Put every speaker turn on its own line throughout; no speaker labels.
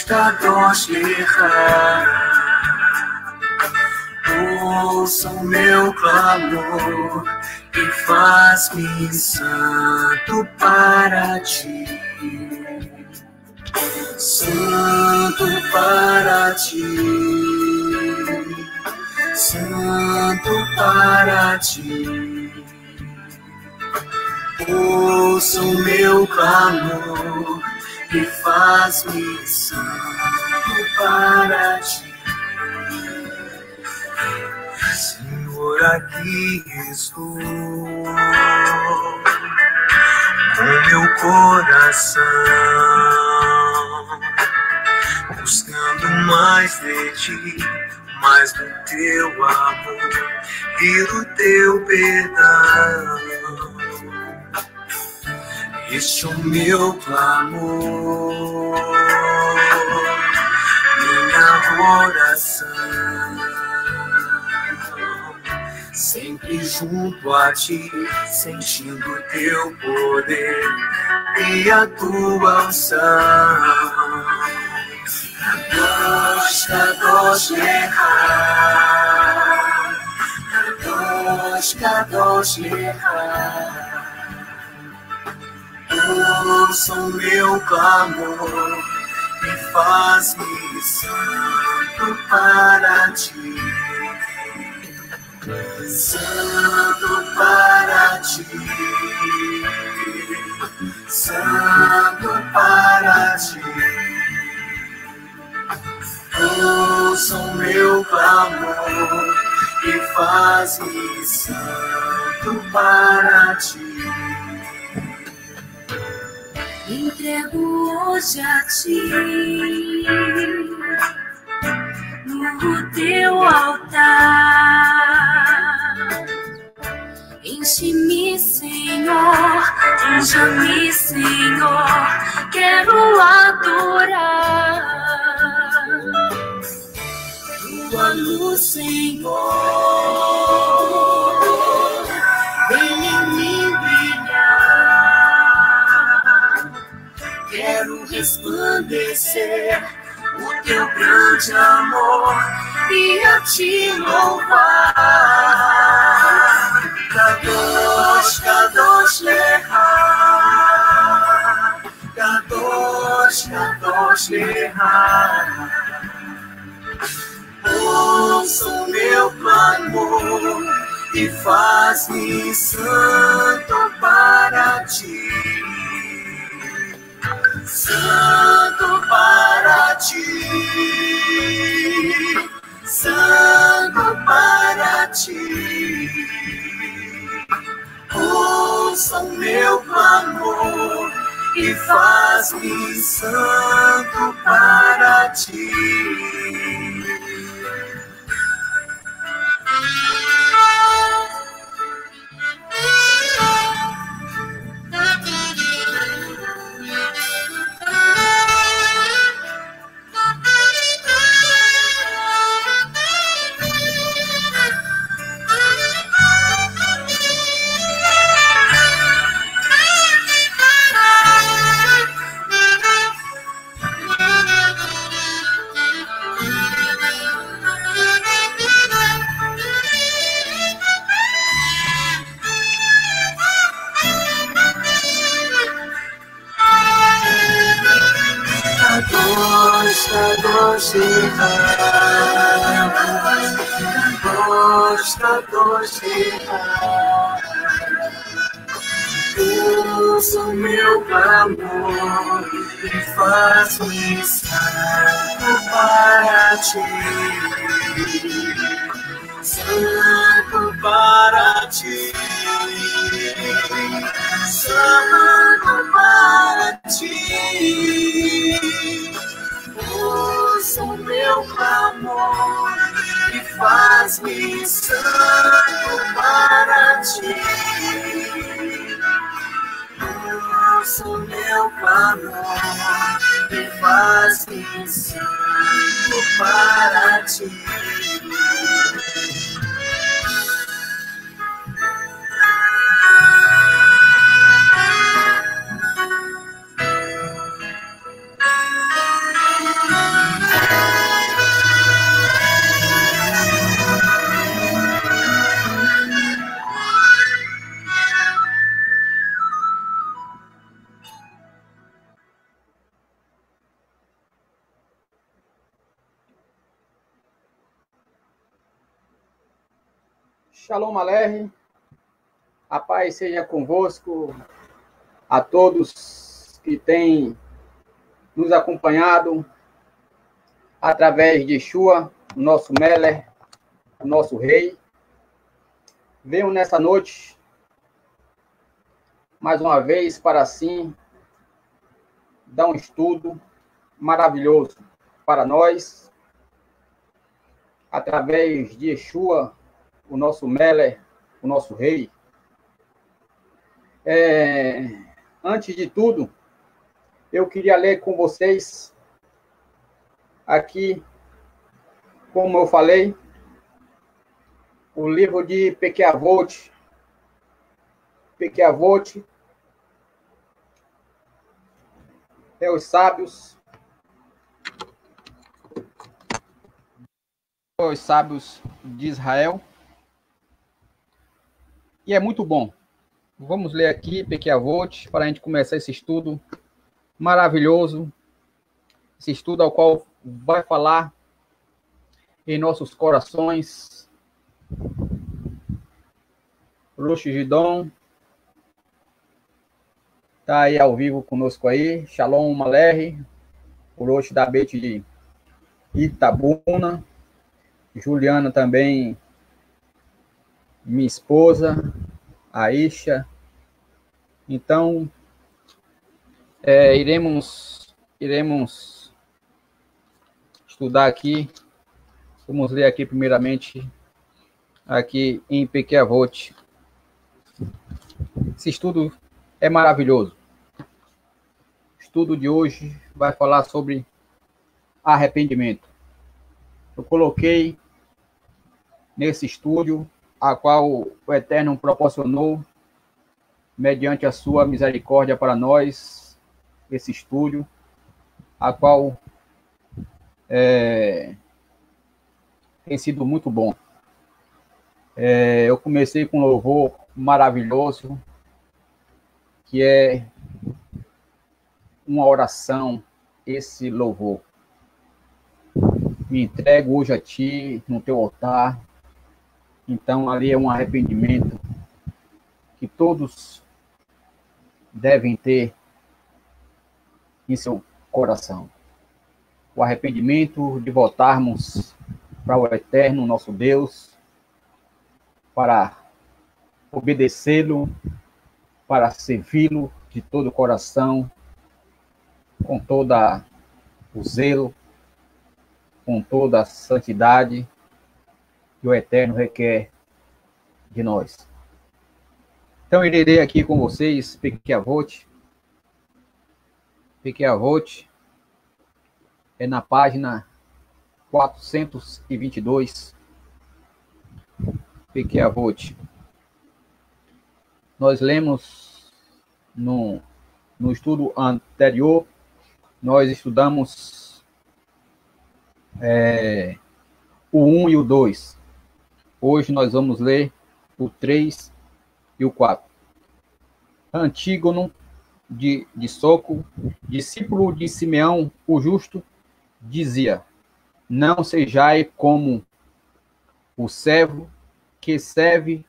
Kadosh Lecha. Ouça o meu clamor e faz-me santo para ti. Santo para ti. Santo para ti. Ouça o meu clamor e faz-me santo para ti. Senhor, aqui estou com meu coração, buscando mais de ti, mais do teu amor e do teu perdão. Este é o meu clamor, minha oração, sempre junto a ti, sentindo teu poder e a tua unção. Kadosh, Kadosh Lecha, Kadosh, Kadosh Lecha. Ouça o meu clamor e faz-me santo para ti. Santo para ti. Santo para ti. Ouça o meu clamor e faz-me santo para ti.
Entrego hoje a ti, no teu altar. Enche-me, Senhor, unja-me, Senhor, quero adorar. Tua luz, Senhor, vem em mim brilhar. Quero resplandecer o teu grande amor e a te louvar. Kadosh, Kadosh Lecha, Kadosh, Kadosh Lecha. Ouça o meu clamor e faz-me santo para ti. Santo para ti, santo para ti. Ouça o meu clamor e faz-me santo para ti. Kadosh Lecha, Kadosh, Kadosh Lecha. Ouça o meu clamor e faz-me santo para ti. Santo para ti. Santo para ti. Ouça o meu clamor e faz-me santo para ti. Ouça o meu clamor e faz-me santo para ti.
Shalom Aleichem, a paz seja convosco, a todos que têm nos acompanhado através de Yeshua, nosso Meler, nosso Rei. Venho nessa noite, mais uma vez, para assim dar um estudo maravilhoso para nós, através de Yeshua, o nosso Meler, o nosso Rei. Antes de tudo, eu queria ler com vocês aqui, como eu falei, o livro de Pirkei Avot. Pirkei Avot é os sábios de Israel. E é muito bom. Vamos ler aqui Pirkei Avot para a gente começar esse estudo maravilhoso. Esse estudo ao qual vai falar em nossos corações. Rosh Gidon está aí ao vivo conosco aí. Shalom Aleichem, o Rosh da Bet de Itabuna. Juliana também, minha esposa, Aisha. Então, iremos estudar aqui. Vamos ler aqui primeiramente aqui em Pirkei Avot. Esse estudo é maravilhoso. O estudo de hoje vai falar sobre arrependimento. Eu coloquei nesse estúdio, a qual o Eterno proporcionou, mediante a sua misericórdia para nós, esse estúdio, a qual tem sido muito bom. Eu comecei com um louvor maravilhoso, que é uma oração, esse louvor. Me entrego hoje a ti, no teu altar. Então, ali é um arrependimento que todos devem ter em seu coração. O arrependimento de voltarmos para o Eterno, nosso Deus, para obedecê-lo, para servi-lo de todo o coração, com toda o zelo, com toda a santidade que o Eterno requer de nós. Então, eu irei aqui com vocês, Pirkei Avot. Pirkei Avot é na página 422. Pirkei Avot. Nós lemos no estudo anterior, nós estudamos o 1 e o 2. Hoje nós vamos ler o 3 e o 4. Antígono de Soco, discípulo de Simeão o Justo, dizia: não sejai como o servo que serve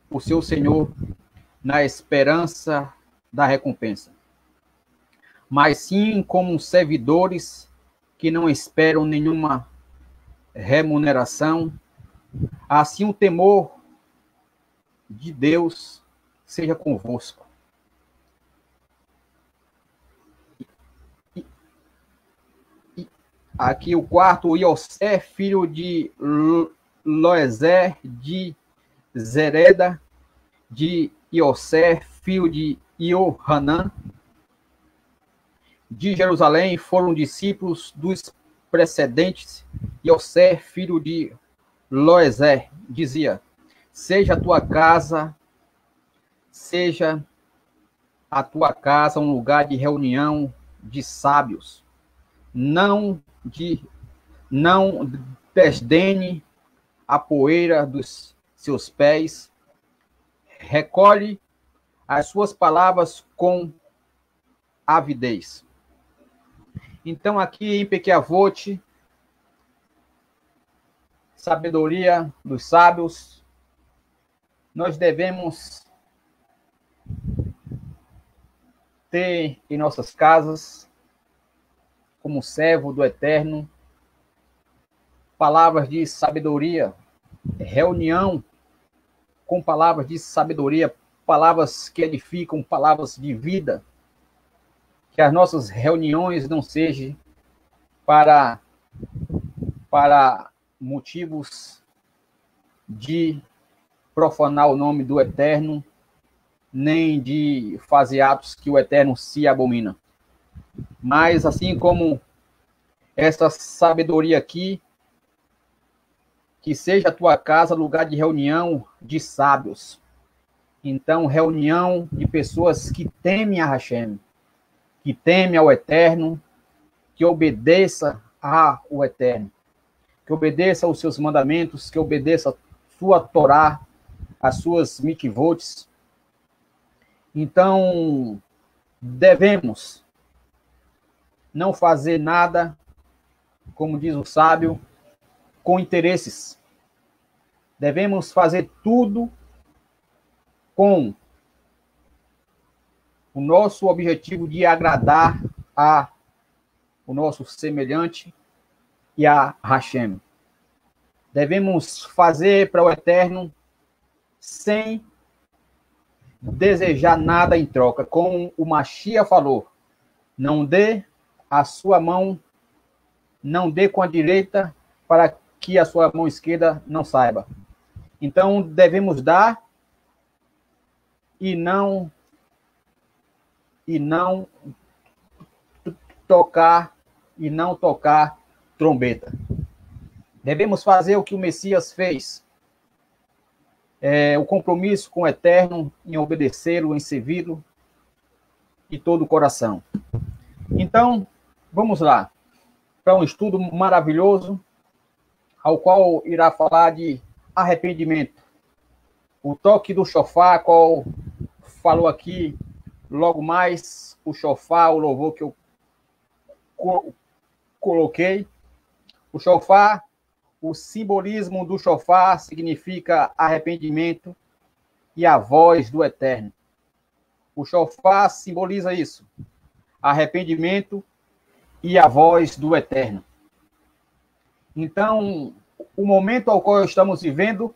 o seu senhor na esperança da recompensa, mas sim como servidores que não esperam nenhuma remuneração. Assim o temor de Deus seja convosco. Aqui o quarto, Iosé, filho de Loezer, de Zereda, de Iosé, filho de Iohanã, de Jerusalém, foram discípulos dos precedentes. Iosé, filho de Loezer, dizia: seja a tua casa um lugar de reunião de sábios. Não desdene a poeira dos seus pés. Recolhe as suas palavras com avidez. Então, aqui em Pirkei Avot, sabedoria dos sábios, nós devemos ter em nossas casas, como servo do Eterno, palavras de sabedoria, reunião com palavras de sabedoria, palavras que edificam, palavras de vida. Que as nossas reuniões não sejam para motivos de profanar o nome do Eterno, nem de fazer atos que o Eterno se abomina. Mas, assim como essa sabedoria aqui, que seja a tua casa lugar de reunião de sábios. Então, reunião de pessoas que temem a Hashem, que temem ao Eterno, que obedeça ao Eterno, que obedeça aos seus mandamentos, que obedeça a sua Torá, as suas mitzvot. Então, devemos não fazer nada, como diz o sábio, com interesses. Devemos fazer tudo com o nosso objetivo de agradar o nosso semelhante e a Hashem. Devemos fazer para o Eterno sem desejar nada em troca. Como o Mashiach falou, não dê a sua mão, não dê com a direita para que a sua mão esquerda não saiba. Então, devemos dar e não tocar trombeta. Devemos fazer o que o Messias fez. O compromisso com o Eterno, em obedecê-lo, em servi-lo, de todo o coração. Então, vamos lá, para um estudo maravilhoso, ao qual irá falar de arrependimento. O toque do shofar, qual falou aqui logo mais, o shofar, o louvor que eu coloquei. O shofar, o simbolismo do shofar significa arrependimento e a voz do Eterno. O shofar simboliza isso, arrependimento e a voz do Eterno. Então, o momento ao qual estamos vivendo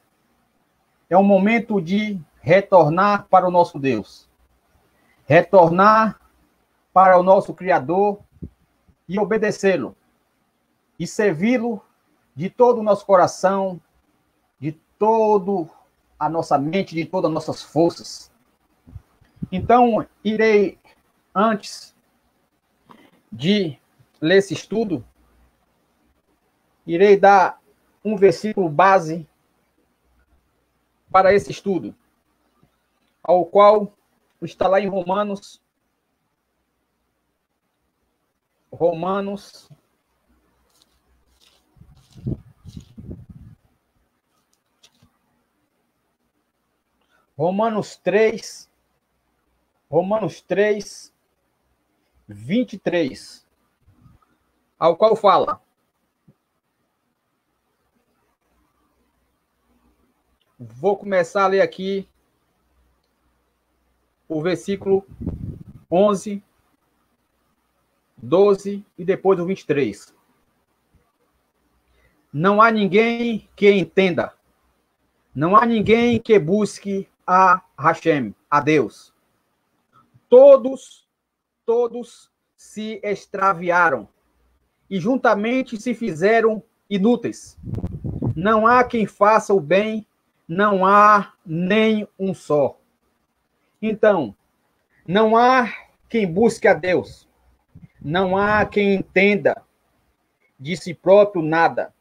é um momento de retornar para o nosso Deus, retornar para o nosso Criador e obedecê-lo, e servi-lo de todo o nosso coração, de toda a nossa mente, de todas as nossas forças. Então, irei, antes de ler esse estudo, irei dar um versículo base para esse estudo, ao qual está lá em Romanos 3, 23, ao qual fala: vou começar a ler aqui o versículo 11, 12 e depois o 23. Não há ninguém que entenda, não há ninguém que busque a Hashem, a Deus. Todos se extraviaram e juntamente se fizeram inúteis. Não há quem faça o bem, não há nem um só. Então, não há quem busque a Deus, não há quem entenda de si próprio nada.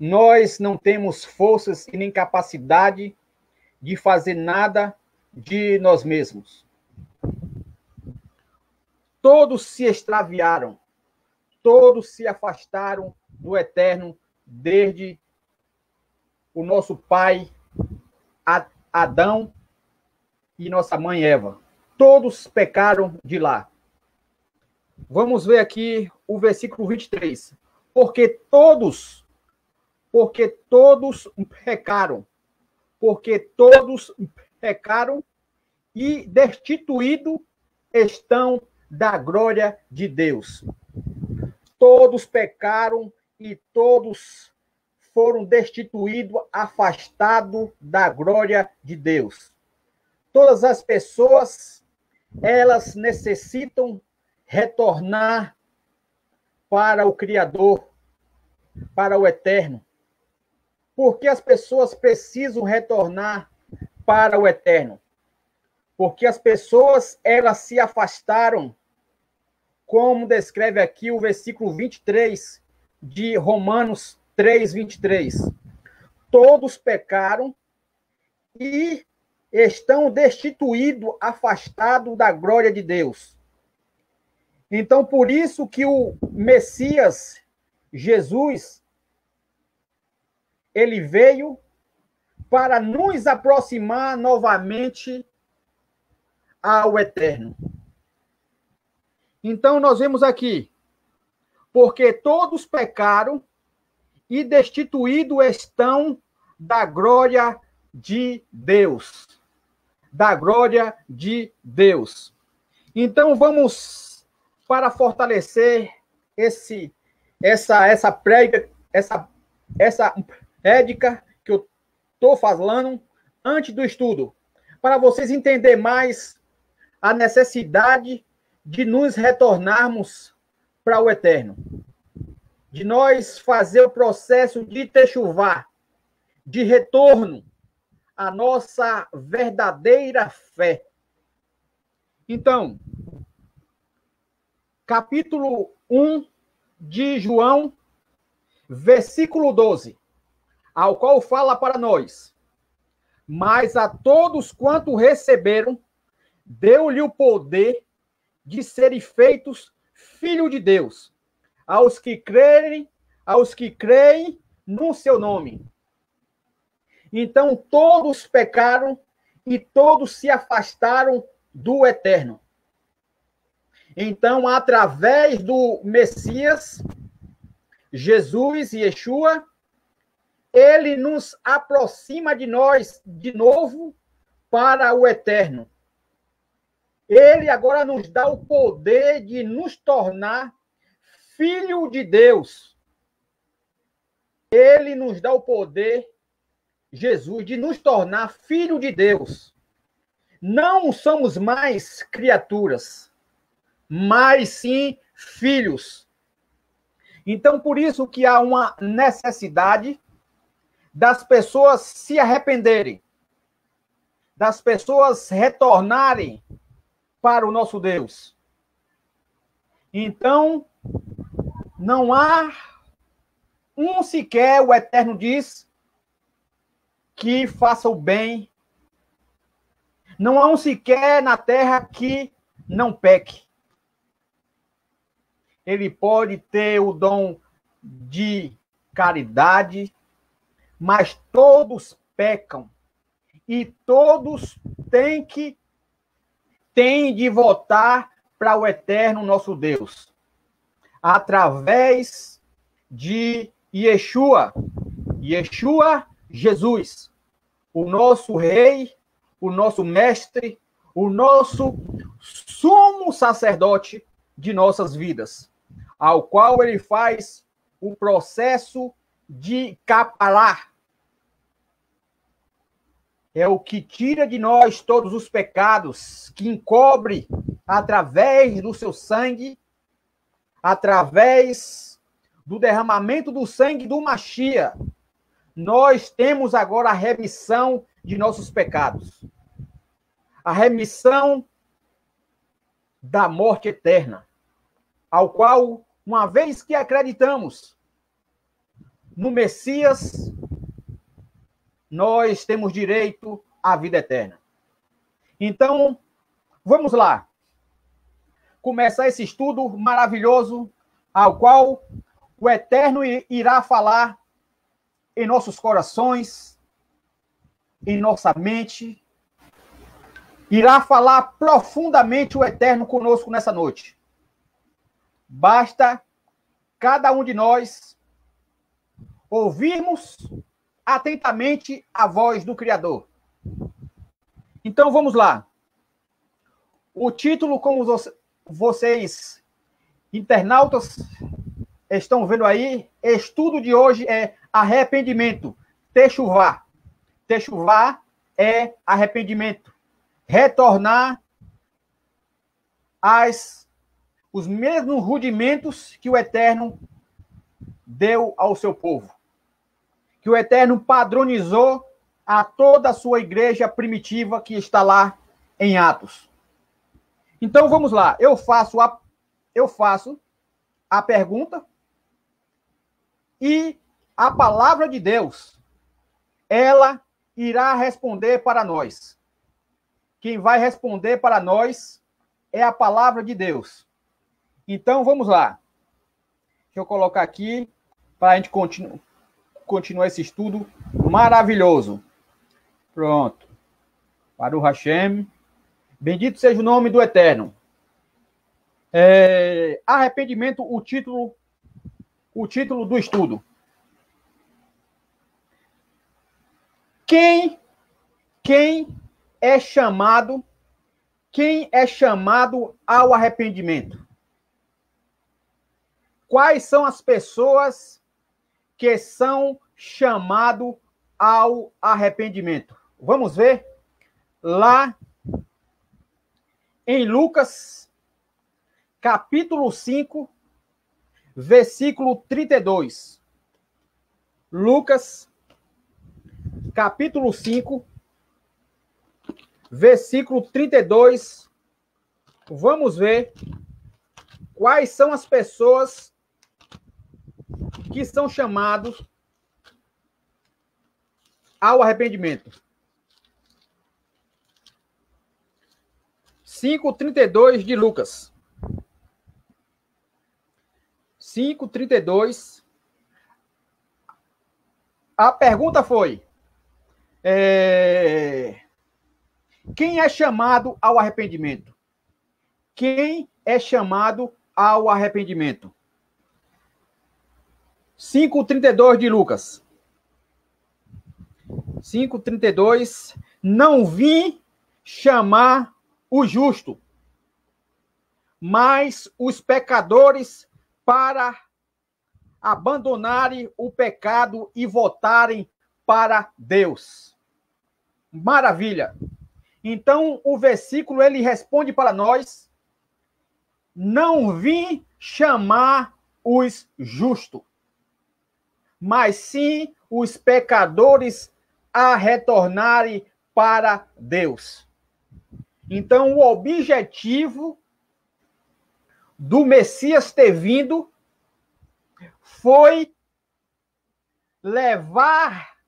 Nós não temos forças e nem capacidade de fazer nada de nós mesmos. Todos se extraviaram, todos se afastaram do Eterno, desde o nosso pai Adão e nossa mãe Eva. Todos pecaram de lá. Vamos ver aqui o versículo 23. Porque todos pecaram, porque todos pecaram e destituídos estão da glória de Deus. Todos pecaram e todos foram destituídos, afastados da glória de Deus. Todas as pessoas, elas necessitam retornar para o Criador, para o Eterno. Por que as pessoas precisam retornar para o Eterno? Porque as pessoas, elas se afastaram, como descreve aqui o versículo 23 de Romanos 3, 23. Todos pecaram e estão destituídos, afastados da glória de Deus. Então, por isso que o Messias, Jesus, ele veio para nos aproximar novamente ao Eterno. Então, nós vemos aqui, porque todos pecaram e destituídos estão da glória de Deus. Da glória de Deus. Então, vamos para fortalecer essa prédica que eu estou falando antes do estudo, para vocês entenderem mais a necessidade de nos retornarmos para o Eterno, de nós fazer o processo de techuvá, de retorno à nossa verdadeira fé. Então, capítulo 1 de João, versículo 12, ao qual fala para nós: mas a todos quanto receberam, deu-lhe o poder de serem feitos filhos de Deus, aos que creem no seu nome. Então todos pecaram e todos se afastaram do Eterno. Então, através do Messias, Jesus e Yeshua, ele nos aproxima de nós de novo para o Eterno. Ele agora nos dá o poder de nos tornar filho de Deus. Ele nos dá o poder, Jesus, de nos tornar filho de Deus. Não somos mais criaturas, mas sim filhos. Então, por isso que há uma necessidade das pessoas se arrependerem, das pessoas retornarem para o nosso Deus. Então, não há um sequer, o Eterno diz, que faça o bem. Não há um sequer na terra que não peque. Ele pode ter o dom de caridade, mas todos pecam. E todos têm de voltar para o Eterno nosso Deus. Através de Yeshua. Yeshua, Jesus. O nosso rei, o nosso mestre, o nosso sumo sacerdote de nossas vidas, ao qual ele faz o processo de caparar. É o que tira de nós todos os pecados, que encobre através do seu sangue, através do derramamento do sangue do Machia. Nós temos agora a remissão de nossos pecados. A remissão da morte eterna, ao qual, uma vez que acreditamos no Messias, nós temos direito à vida eterna. Então, vamos lá. Começar esse estudo maravilhoso, ao qual o Eterno irá falar em nossos corações, em nossa mente. Irá falar profundamente o Eterno conosco nessa noite. Basta cada um de nós ouvirmos atentamente a voz do Criador. Então, vamos lá. O título, como vocês, internautas, estão vendo aí, estudo de hoje é arrependimento, techuvá. Techuvá é arrependimento. Retornar os mesmos rudimentos que o Eterno deu ao seu povo. Que o Eterno padronizou a toda a sua igreja primitiva que está lá em Atos. Então, vamos lá. Eu faço a pergunta e a palavra de Deus, ela irá responder para nós. Quem vai responder para nós é a palavra de Deus. Então, vamos lá. Deixa eu colocar aqui para a gente continuar esse estudo maravilhoso. Pronto. Baruch Hashem. Bendito seja o nome do Eterno. Arrependimento, o título do estudo. Quem é chamado ao arrependimento? Quais são as pessoas que são chamadas ao arrependimento? Vamos ver lá em Lucas, capítulo 5, versículo 32. Lucas, capítulo 5, versículo 32. Vamos ver quais são as pessoas que são chamados ao arrependimento. 5:32 de Lucas. 5:32. A pergunta foi: quem é chamado ao arrependimento? Quem é chamado ao arrependimento? 5:32 de Lucas. 5:32. Não vim chamar o justo, mas os pecadores para abandonarem o pecado e voltarem para Deus. Maravilha. Então, o versículo, ele responde para nós: não vim chamar os justos, mas sim os pecadores a retornarem para Deus. Então, o objetivo do Messias ter vindo foi levar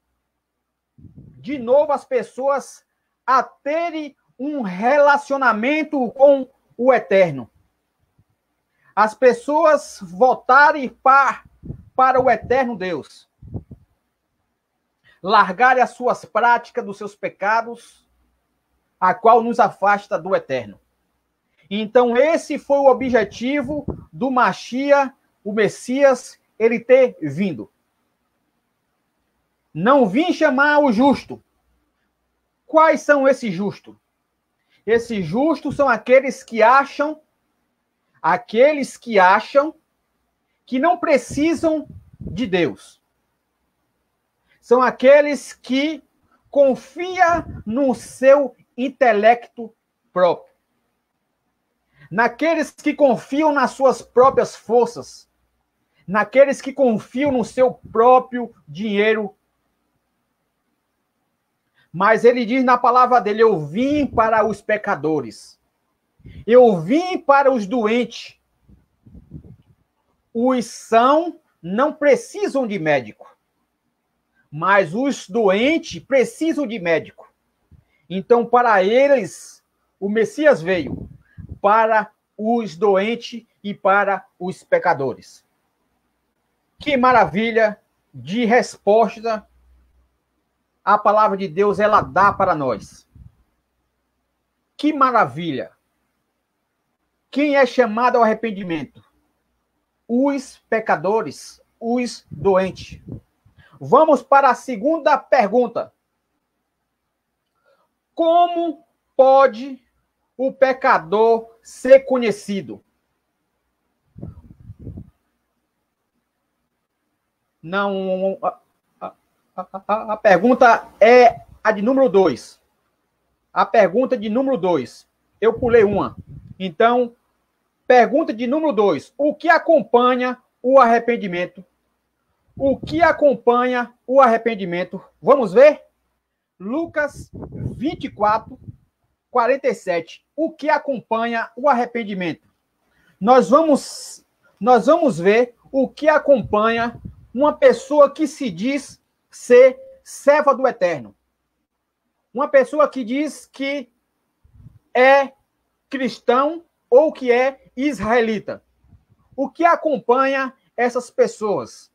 de novo as pessoas a terem um relacionamento com o Eterno. As pessoas voltarem para o Eterno Deus. Largarem as suas práticas dos seus pecados, a qual nos afasta do Eterno. Então, esse foi o objetivo do Mashiach, o Messias, ele ter vindo. Não vim chamar o justo. Quais são esses justos? Esses justos são aqueles que acham que não precisam de Deus. São aqueles que confiam no seu intelecto próprio. Naqueles que confiam nas suas próprias forças. Naqueles que confiam no seu próprio dinheiro. Mas ele diz na palavra dele: eu vim para os pecadores. Eu vim para os doentes. Os sãos não precisam de médico. Mas os doentes precisam de médico. Então, para eles, o Messias veio para os doentes e para os pecadores. Que maravilha de resposta a palavra de Deus ela dá para nós. Que maravilha. Quem é chamado ao arrependimento? Os pecadores, os doentes. Vamos para a segunda pergunta. Como pode o pecador ser conhecido? Não. A pergunta é a de número 2. A pergunta de número 2. Eu pulei uma. Então, pergunta de número 2. O que acompanha o arrependimento? O que acompanha o arrependimento? Vamos ver? Lucas 24, 47. O que acompanha o arrependimento? Nós vamos ver o que acompanha uma pessoa que se diz ser serva do Eterno. Uma pessoa que diz que é cristão ou que é israelita. O que acompanha essas pessoas?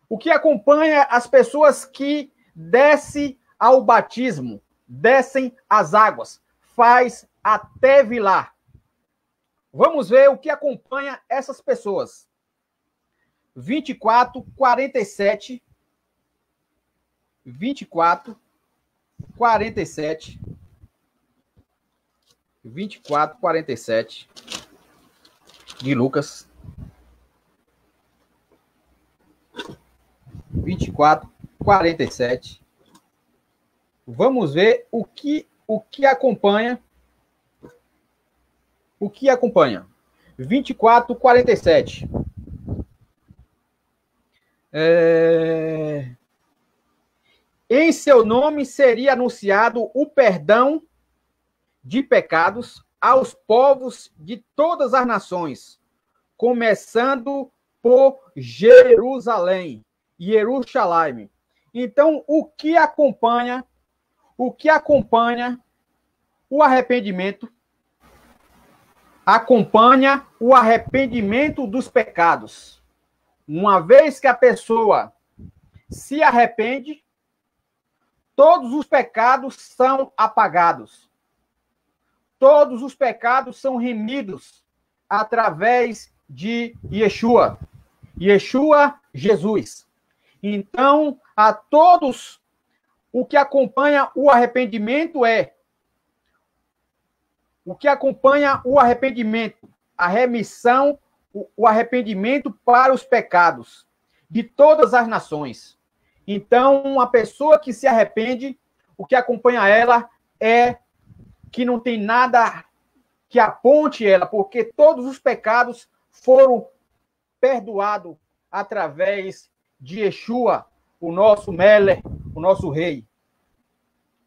O que acompanha as pessoas que descem ao batismo, descem às águas, faz até vilar. Vamos ver o que acompanha essas pessoas. 24, 47. 24, 47. 24, 47. De Lucas. 24, 47. Vamos ver o que acompanha. O que acompanha? 24, 47. Em seu nome seria anunciado o perdão de pecados aos povos de todas as nações, começando por Jerusalém. Então, o que acompanha o arrependimento? Acompanha o arrependimento dos pecados. Uma vez que a pessoa se arrepende, todos os pecados são apagados. Todos os pecados são remidos através de Yeshua. Yeshua, Jesus. Então, a todos, o que acompanha o arrependimento é o que acompanha o arrependimento, a remissão, o arrependimento para os pecados de todas as nações. Então, uma pessoa que se arrepende, o que acompanha ela é que não tem nada que aponte ela, porque todos os pecados foram perdoados através de Yeshua, o nosso Meler, o nosso rei.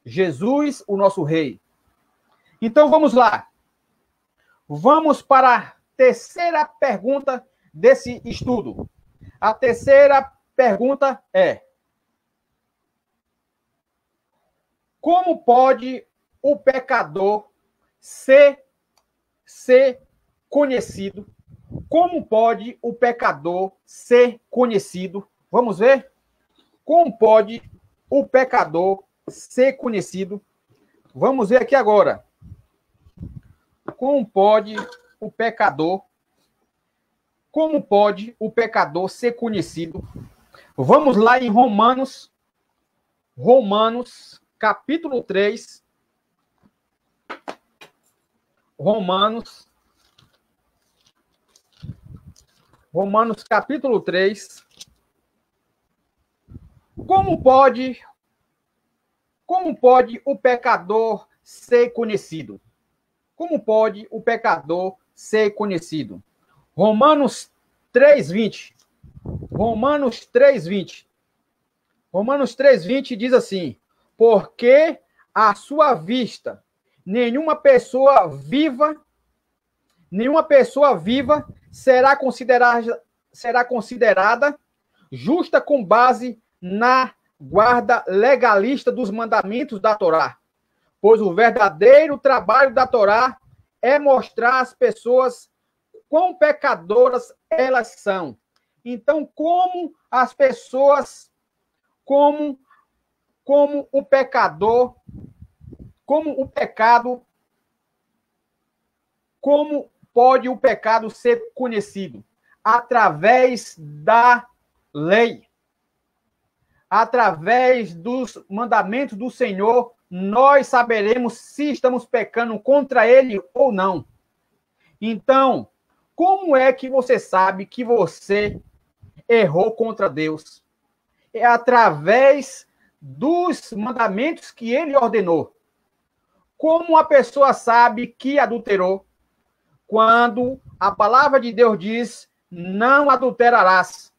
Jesus, o nosso rei. Então, vamos lá. Vamos para a terceira pergunta desse estudo. A terceira pergunta é: como pode o pecador ser conhecido? Como pode o pecador ser conhecido? Vamos ver? Como pode o pecador ser conhecido? Vamos ver aqui agora. Como pode o pecador ser conhecido? Vamos lá em Romanos, capítulo 3. Romanos, capítulo 3. Como pode o pecador ser conhecido? Como pode o pecador ser conhecido? Romanos 3:20. Romanos 3:20 diz assim: porque à sua vista nenhuma pessoa viva será considerada justa com base na guarda legalista dos mandamentos da Torá. Pois o verdadeiro trabalho da Torá é mostrar às pessoas quão pecadoras elas são. Então, como as pessoas, como o pecador, como pode o pecado ser conhecido? Através da lei. através dos mandamentos do Senhor, nós saberemos se estamos pecando contra Ele ou não. Então, como é que você sabe que você errou contra Deus? É através dos mandamentos que Ele ordenou. Como a pessoa sabe que adulterou? Quando a palavra de Deus diz, não adulterarás.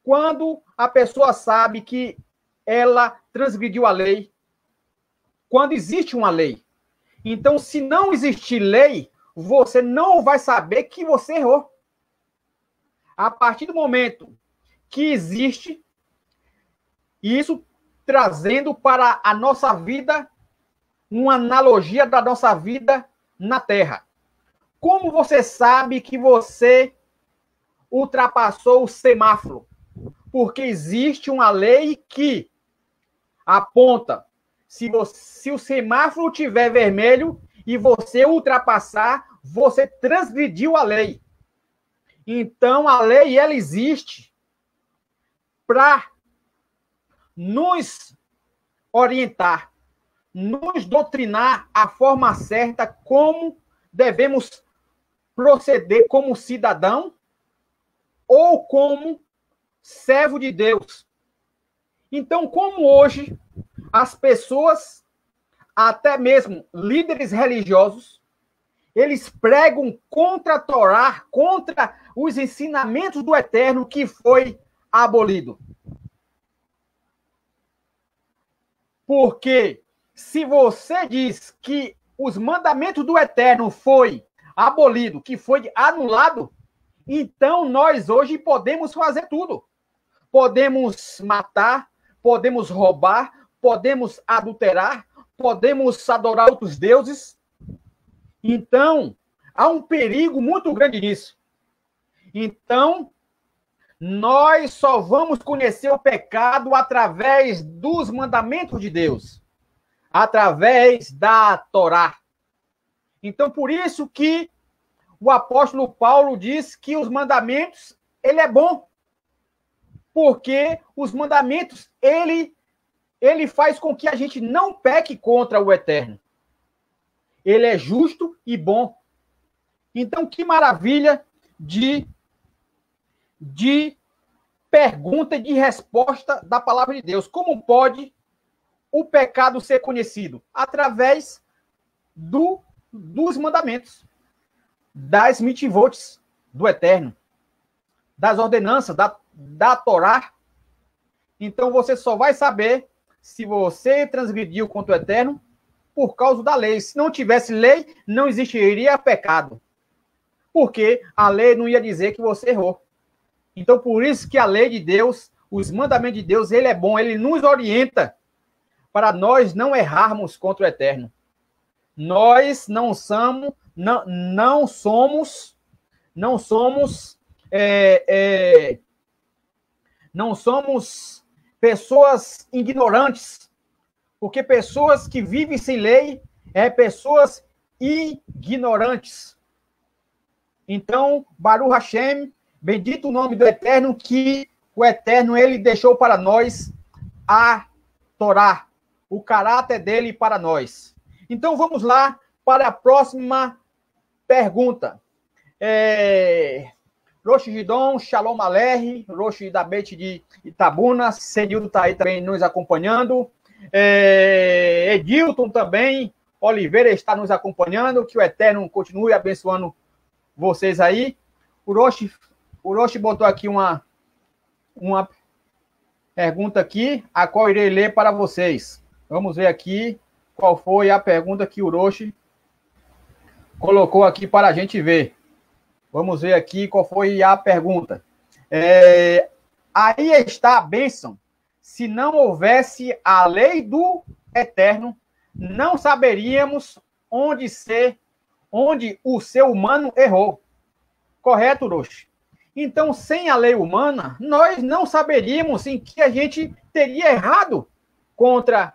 Quando a pessoa sabe que ela transgrediu a lei. Quando existe uma lei. Então, se não existir lei, você não vai saber que você errou. A partir do momento que existe, isso trazendo para a nossa vida uma analogia da nossa vida na Terra. Como você sabe que você ultrapassou o semáforo? Porque existe uma lei que aponta, se o semáforo estiver vermelho e você ultrapassar, você transgrediu a lei. Então, a lei, ela existe para nos orientar, nos doutrinar a forma certa como devemos proceder como cidadão ou como servo de Deus. Então, como hoje as pessoas, até mesmo líderes religiosos, eles pregam contra a Torá, contra os ensinamentos do Eterno que foi abolido. Porque se você diz que os mandamentos do Eterno foi abolido, que foi anulado, então nós hoje podemos fazer tudo. Podemos matar, podemos roubar, podemos adulterar, podemos adorar outros deuses. Então, há um perigo muito grande nisso. Então, nós só vamos conhecer o pecado através dos mandamentos de Deus, através da Torá. Então, por isso que o apóstolo Paulo diz que os mandamentos, ele é bom. Porque os mandamentos, ele faz com que a gente não peque contra o Eterno. Ele é justo e bom. Então, que maravilha de pergunta e de resposta da palavra de Deus. Como pode o pecado ser conhecido? Através dos mandamentos, das mitzvot do Eterno, das ordenanças, da Torá. Então, você só vai saber se você transgrediu contra o Eterno por causa da lei. Se não tivesse lei, não existiria pecado. Porque a lei não ia dizer que você errou. Então, por isso que a lei de Deus, os mandamentos de Deus, ele é bom, ele nos orienta para nós não errarmos contra o Eterno. Nós não somos pessoas ignorantes, porque pessoas que vivem sem lei pessoas ignorantes. Então, Baruch Hashem, bendito o nome do Eterno, que o Eterno, ele deixou para nós a Torá, o caráter dele para nós. Então, vamos lá para a próxima pergunta. Rosh Gidon, Shalom Alehi, Rosh da Bet de Itabuna, Senildo está aí também nos acompanhando. Edilton também, Oliveira está nos acompanhando, que o Eterno continue abençoando vocês aí. O Rosh botou aqui uma pergunta aqui, a qual irei ler para vocês. Vamos ver aqui qual foi a pergunta que o Rosh colocou aqui para a gente ver. Vamos ver aqui qual foi a pergunta. Aí está a bênção. Se não houvesse a lei do Eterno, não saberíamos onde o ser humano errou. Correto, Rosh? Então, sem a lei humana, nós não saberíamos em que a gente teria errado contra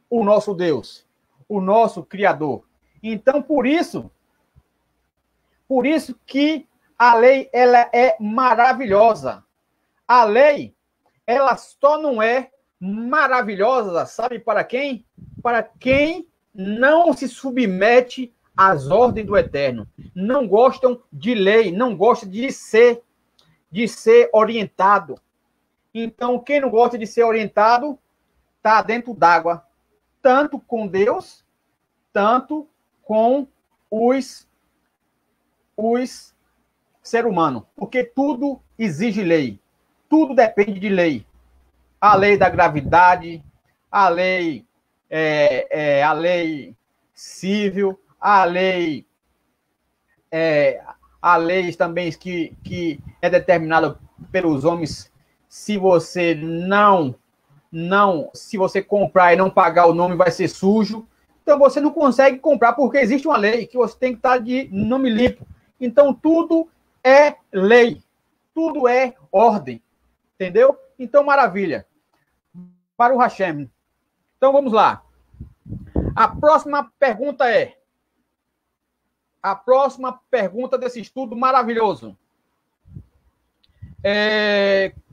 o nosso Deus, o nosso Criador. Então, por isso que a lei, ela é maravilhosa. A lei, ela só não é maravilhosa, sabe para quem? Para quem não se submete às ordens do Eterno. Não gostam de lei, não gostam de ser orientado. Então, quem não gosta de ser orientado, está dentro d'água, tanto com Deus, tanto com os seres humanos. Porque tudo exige lei. Tudo depende de lei. A lei da gravidade, a lei civil, a lei também que é determinada pelos homens. Se você se você comprar e não pagar o nome, vai ser sujo. Então você não consegue comprar porque existe uma lei que você tem que estar de nome limpo. Então tudo é lei, tudo é ordem, entendeu? Então maravilha. Baruch Hashem. Então vamos lá. A próxima pergunta desse estudo maravilhoso.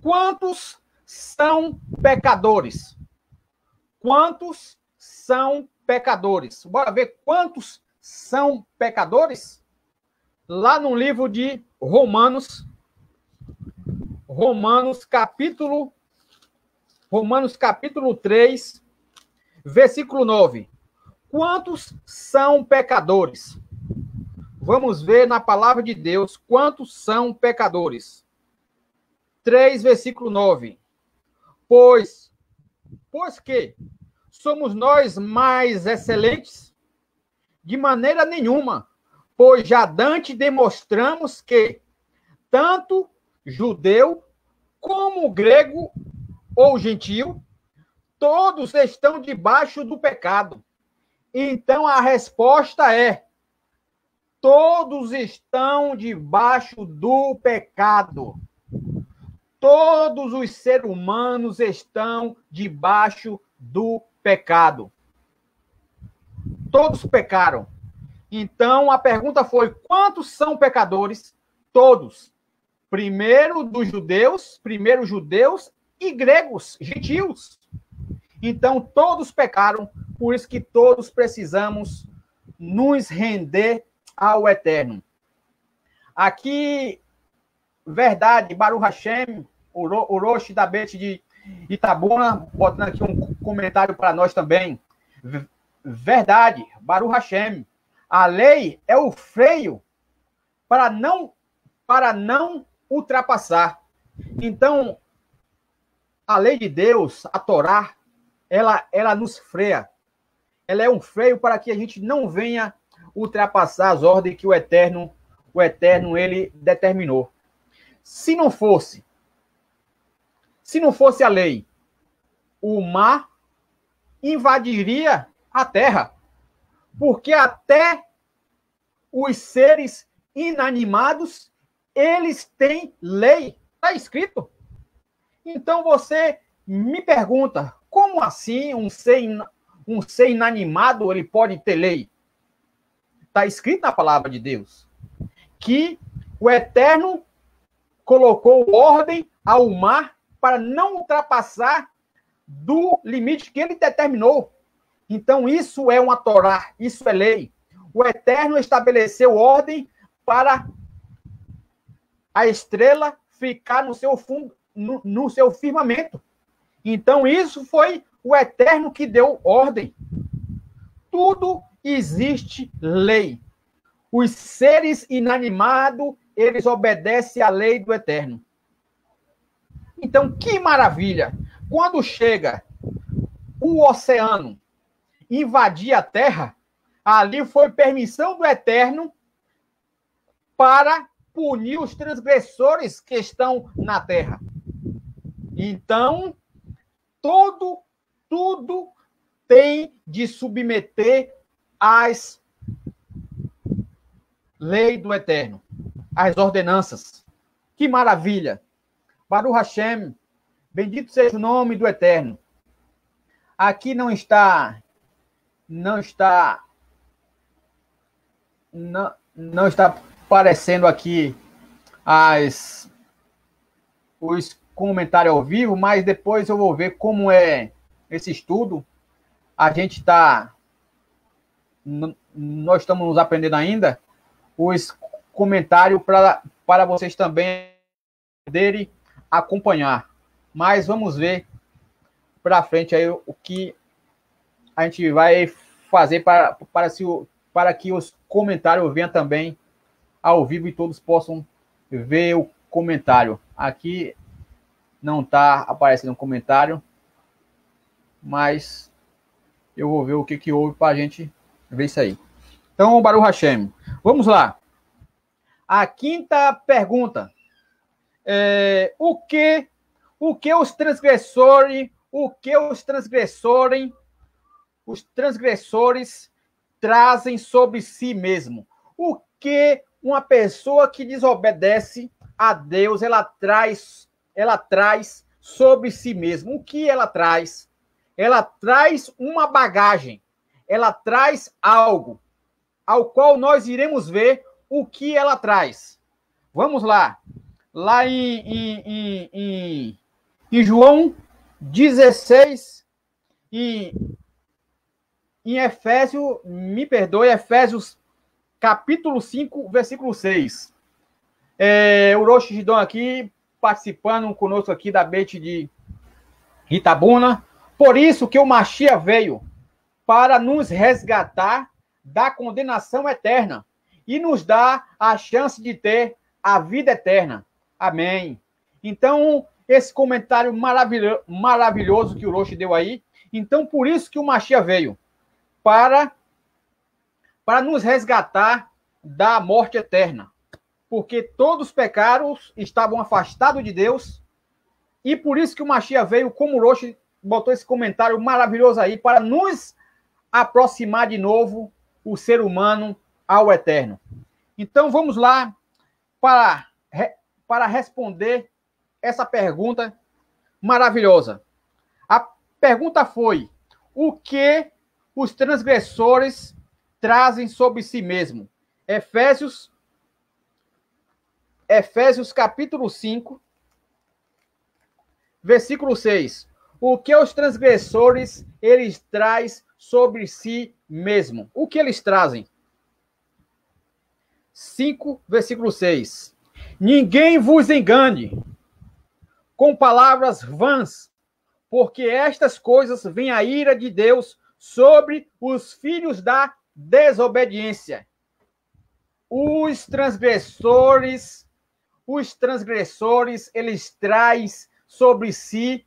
Quantos são pecadores? Quantos são pecadores? Bora ver quantos são pecadores? Lá no livro de Romanos capítulo 3, versículo 9. Quantos são pecadores? Vamos ver na palavra de Deus quantos são pecadores. 3, versículo 9. Pois que somos nós mais excelentes? De maneira nenhuma, pois já dantes demonstramos que tanto judeu como grego ou gentil, todos estão debaixo do pecado. Então a resposta é: todos estão debaixo do pecado. Todos os seres humanos estão debaixo do pecado. Todos pecaram. Então, a pergunta foi: quantos são pecadores? Todos. Primeiro judeus e gregos, gentios. Então, todos pecaram, por isso que todos precisamos nos render ao Eterno. Aqui, verdade, Baruch Hashem, o Rosh da Bet de Itabuna, botando aqui um comentário para nós também. Verdade, Baruch Hashem. A lei é o freio para não ultrapassar. Então, a lei de Deus, a Torá, ela nos freia. Ela é um freio para que a gente não venha ultrapassar as ordens que o Eterno ele determinou. Se não fosse a lei, o mar invadiria a terra, porque até os seres inanimados, eles têm lei, está escrito. Então você me pergunta, como assim um ser inanimado ele pode ter lei? Está escrito na palavra de Deus que o Eterno colocou ordem ao mar para não ultrapassar do limite que ele determinou. Então, isso é uma Torá, isso é lei. O Eterno estabeleceu ordem para a estrela ficar no seu firmamento. Então, isso foi o Eterno que deu ordem. Tudo existe lei. Os seres inanimados, eles obedecem à lei do Eterno. Então, que maravilha! Quando chega o oceano invadir a terra, ali foi permissão do Eterno para punir os transgressores que estão na terra. Então, tudo tem de submeter às leis do Eterno, às ordenanças. Que maravilha! Baruch Hashem, bendito seja o nome do Eterno. Aqui não está aparecendo aqui comentário ao vivo, mas depois eu vou ver como é esse estudo. A gente está... Nós estamos nos aprendendo ainda os comentários para vocês também poderem acompanhar. Mas vamos ver para frente aí o que a gente vai fazer para que os comentários venham também ao vivo e todos possam ver o comentário. Aqui não está aparecendo um comentário, mas eu vou ver o que houve para a gente ver isso aí. Então, Baruch Hashem. Vamos lá. A quinta pergunta. O que os transgressores trazem sobre si mesmo? O que uma pessoa que desobedece a Deus, ela traz sobre si mesmo? O que ela traz? Ela traz uma bagagem, ela traz algo, ao qual nós iremos ver o que ela traz. Vamos lá. Lá em João 16, em Efésios, me perdoe, Efésios capítulo 5, versículo 6. O Rosh Gidon aqui, participando conosco aqui da Beit de Itabuna. Por isso que o Mashiach veio, para nos resgatar da condenação eterna e nos dar a chance de ter a vida eterna. Amém. Então, esse comentário maravilhoso que o Rosh deu aí. Então, por isso que o Mashiach veio, para nos resgatar da morte eterna. Porque todos os pecados estavam afastados de Deus, e por isso que o Mashiach veio, como o Rosh botou esse comentário maravilhoso aí, para nos aproximar de novo o ser humano ao eterno. Então, vamos lá para responder essa pergunta maravilhosa. A pergunta foi: o que os transgressores trazem sobre si mesmo? Efésios capítulo 5, versículo 6. O que os transgressores, eles trazem sobre si mesmo? O que eles trazem? 5, versículo 6. Ninguém vos engane com palavras vãs, porque estas coisas vem a ira de Deus sobre os filhos da desobediência. Os transgressores, eles trazem sobre si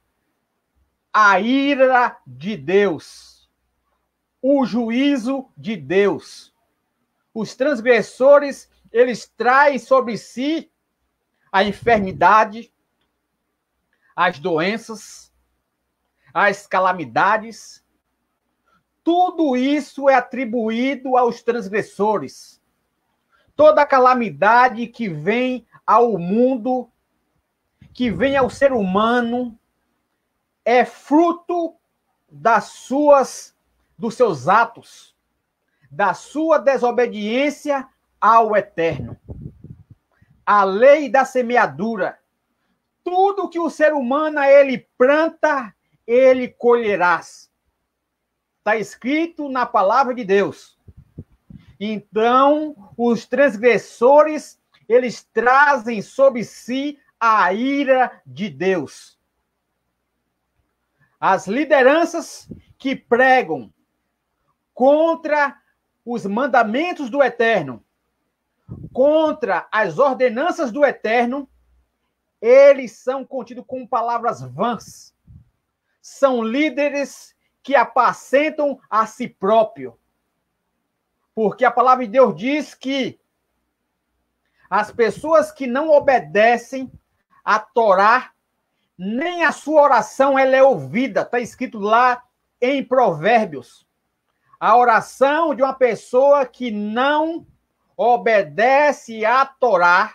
a ira de Deus, o juízo de Deus. Os transgressores, eles trazem sobre si a enfermidade, as doenças, as calamidades. Tudo isso é atribuído aos transgressores. Toda calamidade que vem ao mundo, que vem ao ser humano, é fruto dos seus atos, da sua desobediência ao Eterno. A lei da semeadura. Tudo que o ser humano ele planta, ele colherá. Está escrito na palavra de Deus. Então, os transgressores, eles trazem sobre si a ira de Deus. As lideranças que pregam contra os mandamentos do Eterno, contra as ordenanças do Eterno, eles são contidos com palavras vãs. São líderes que apacentam a si próprio. Porque a palavra de Deus diz que as pessoas que não obedecem a Torá, nem a sua oração ela é ouvida. Está escrito lá em Provérbios. A oração de uma pessoa que não obedece a Torá,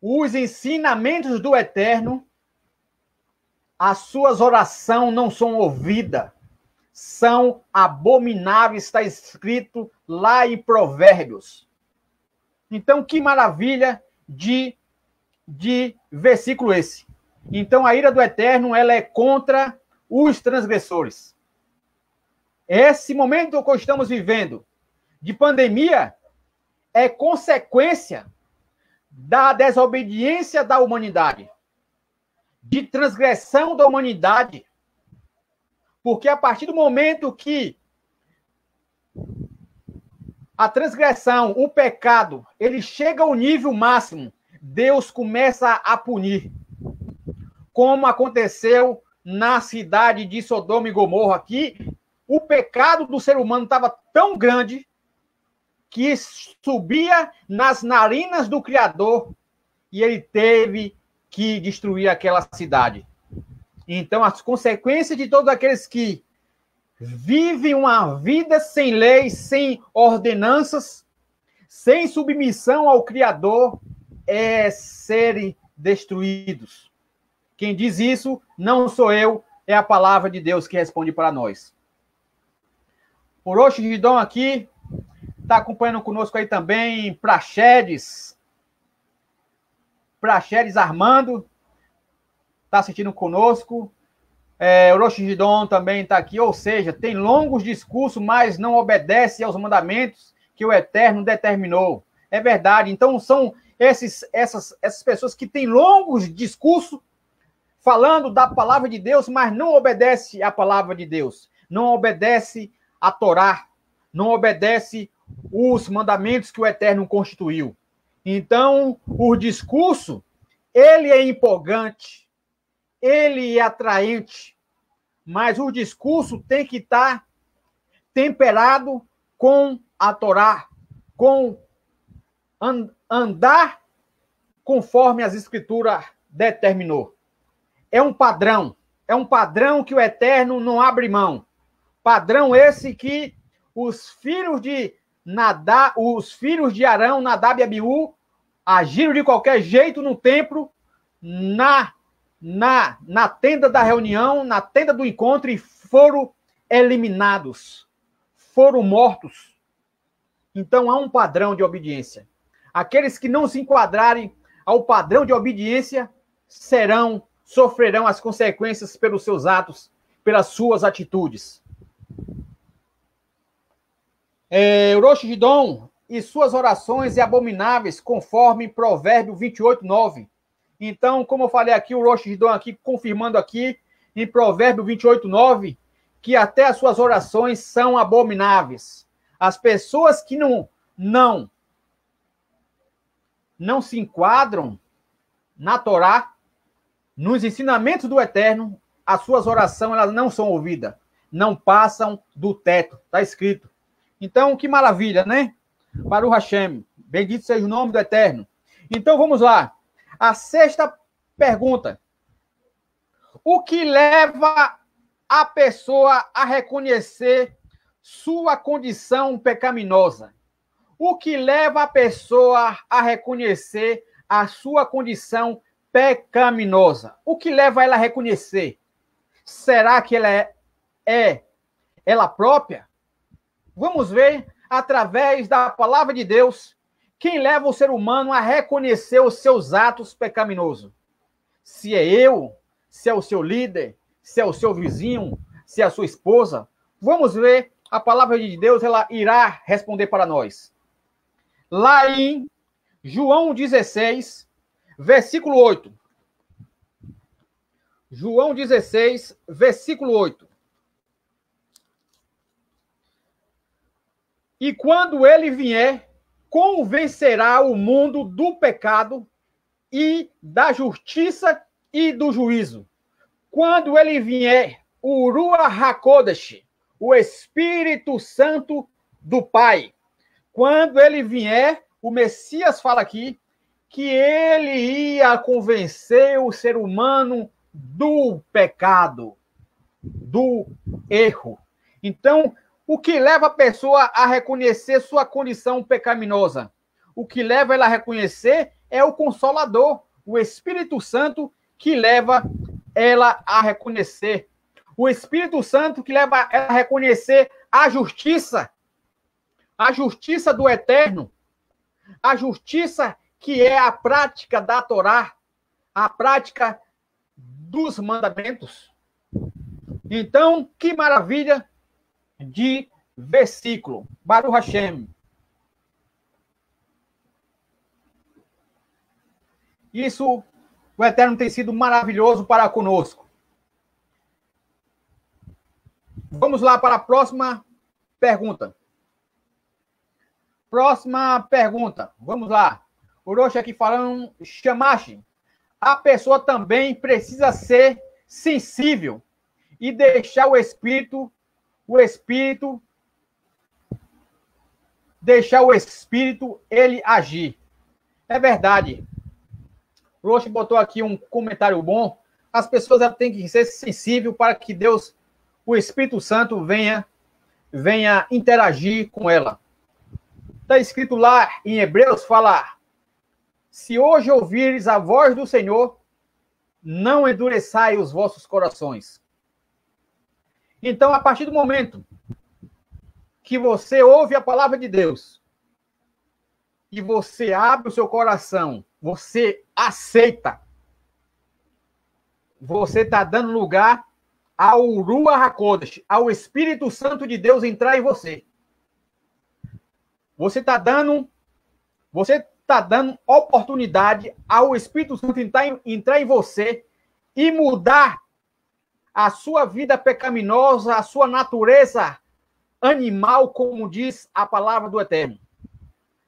os ensinamentos do Eterno, as suas orações não são ouvidas. São abomináveis, está escrito lá em Provérbios. Então, que maravilha de de versículo esse. Então, a ira do Eterno, ela é contra os transgressores. Esse momento que estamos vivendo de pandemia é consequência da desobediência da humanidade, de transgressão da humanidade. Porque a partir do momento que a transgressão, o pecado, ele chega ao nível máximo, Deus começa a punir. Como aconteceu na cidade de Sodoma e Gomorra, que o pecado do ser humano estava tão grande que subia nas narinas do Criador e ele teve que destruir aquela cidade. Então, as consequências de todos aqueles que vivem uma vida sem leis, sem ordenanças, sem submissão ao Criador, é serem destruídos. Quem diz isso não sou eu, é a palavra de Deus que responde para nós. O Roxo Gidon aqui está acompanhando conosco aí também, Praxedes Armando está assistindo conosco. O Roxo Gidon também está aqui, ou seja, tem longos discursos, mas não obedece aos mandamentos que o Eterno determinou. É verdade. Então, são essas pessoas que têm longos discursos falando da palavra de Deus, mas não obedece à palavra de Deus. Não obedece a Torá. Não obedece os mandamentos que o Eterno constituiu. Então, o discurso, ele é empolgante, ele é atraente, mas o discurso tem que estar temperado com a Torá, com andar conforme as Escrituras determinou. É um padrão que o Eterno não abre mão. Padrão esse que os filhos de Arão, Nadab e Abiú, agiram de qualquer jeito no templo, na tenda da reunião, na tenda do encontro, e foram eliminados, foram mortos. Então há um padrão de obediência. Aqueles que não se enquadrarem ao padrão de obediência sofrerão as consequências pelos seus atos, pelas suas atitudes. Roxo Gidon, e suas orações abomináveis, conforme Provérbio 28:9. Então, como eu falei aqui, o Roxo Gidon aqui, confirmando aqui, em Provérbio 28:9, que até as suas orações são abomináveis. As pessoas que não se enquadram na Torá, nos ensinamentos do Eterno, as suas orações elas não são ouvidas, não passam do teto, está escrito. Então, que maravilha, né? Baruch Hashem, bendito seja o nome do Eterno. Então, vamos lá. A sexta pergunta. O que leva a pessoa a reconhecer sua condição pecaminosa? O que leva a pessoa a reconhecer a sua condição pecaminosa? O que leva ela a reconhecer? Será que ela é ela própria? Vamos ver, através da palavra de Deus, quem leva o ser humano a reconhecer os seus atos pecaminosos. Se é eu, se é o seu líder, se é o seu vizinho, se é a sua esposa. Vamos ver, a palavra de Deus ela irá responder para nós. Lá em João 16, versículo 8. João 16, versículo 8. E quando ele vier, convencerá o mundo do pecado e da justiça e do juízo. Quando ele vier, o Ruach HaKodesh, o Espírito Santo do Pai. Quando ele vier, o Messias fala aqui que ele ia convencer o ser humano do pecado, do erro. Então, o que leva a pessoa a reconhecer sua condição pecaminosa? O que leva ela a reconhecer é o Consolador, o Espírito Santo, que leva ela a reconhecer. O Espírito Santo que leva ela a reconhecer a justiça do Eterno, a justiça que é a prática da Torá, a prática dos mandamentos. Então, que maravilha de versículo. Baruch Hashem. Isso, o Eterno tem sido maravilhoso para conosco. Vamos lá para a próxima pergunta. Próxima pergunta. Vamos lá. O Rocha aqui falando, Shamash. A pessoa também precisa ser sensível e deixar deixar o Espírito ele agir. É verdade. O Rocha botou aqui um comentário bom. As pessoas têm que ser sensíveis para que Deus, o Espírito Santo, venha interagir com ela. Está escrito lá em Hebreus, fala: se hoje ouvires a voz do Senhor, não endureçai os vossos corações. Então, a partir do momento que você ouve a palavra de Deus e você abre o seu coração, você aceita, você está dando lugar ao Ruach HaKodesh, ao Espírito Santo de Deus entrar em você. Você está dando oportunidade ao Espírito Santo entrar em você e mudar a sua vida pecaminosa, a sua natureza animal, como diz a palavra do Eterno.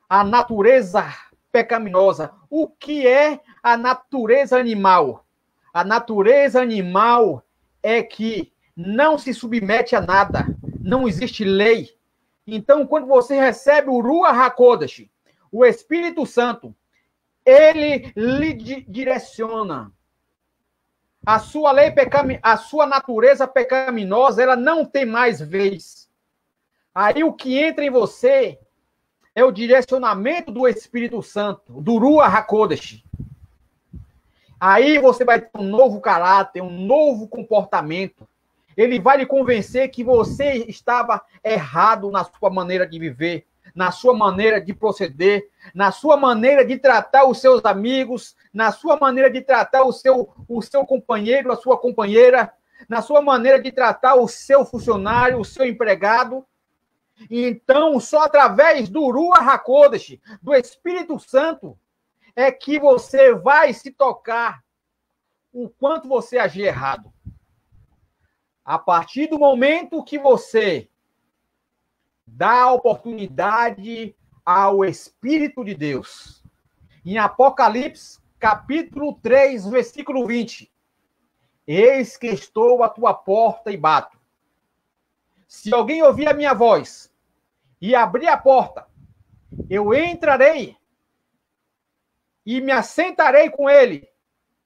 A natureza pecaminosa. O que é a natureza animal? A natureza animal é que não se submete a nada. Não existe lei. Então, quando você recebe o Ruach HaKodesh, o Espírito Santo, ele lhe direciona. A sua a sua natureza pecaminosa, ela não tem mais vez. Aí o que entra em você é o direcionamento do Espírito Santo, do Ruach HaKodesh. Aí você vai ter um novo caráter, um novo comportamento. Ele vai lhe convencer que você estava errado na sua maneira de viver, na sua maneira de proceder, na sua maneira de tratar os seus amigos, na sua maneira de tratar o seu companheiro, a sua companheira, na sua maneira de tratar o seu funcionário, o seu empregado. Então, só através do Ruach HaKodesh, do Espírito Santo, é que você vai se tocar o quanto você agir errado. A partir do momento que você dá a oportunidade ao Espírito de Deus. Em Apocalipse, capítulo 3, versículo 20. Eis que estou à tua porta e bato. Se alguém ouvir a minha voz e abrir a porta, eu entrarei e me assentarei com ele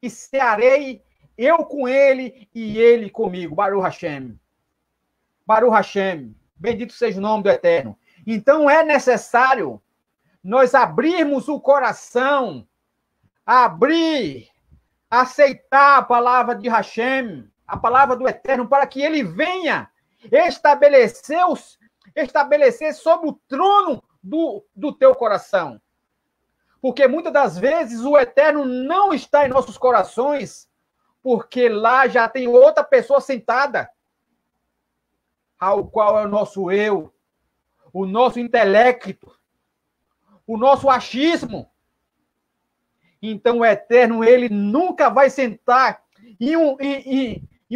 e cearei eu com ele e ele comigo. Baruch Hashem. Baruch Hashem. Bendito seja o nome do Eterno. Então é necessário nós abrirmos o coração, aceitar a palavra de Hashem, a palavra do Eterno, para que ele venha estabelecer sobre o trono do teu coração. Porque muitas das vezes o Eterno não está em nossos corações, porque lá já tem outra pessoa sentada, ao qual é o nosso eu, o nosso intelecto, o nosso achismo. Então o Eterno, ele nunca vai sentar em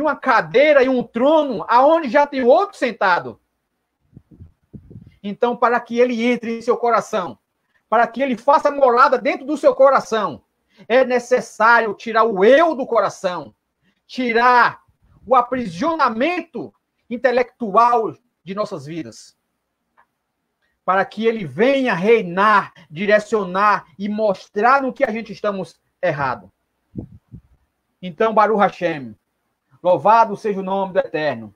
uma cadeira, em um trono, aonde já tem outro sentado. Então, para que ele entre em seu coração, para que ele faça morada dentro do seu coração, é necessário tirar o eu do coração, tirar o aprisionamento intelectual de nossas vidas, para que ele venha reinar, direcionar e mostrar no que a gente estamos errado. Então, Baruch Hashem, louvado seja o nome do Eterno.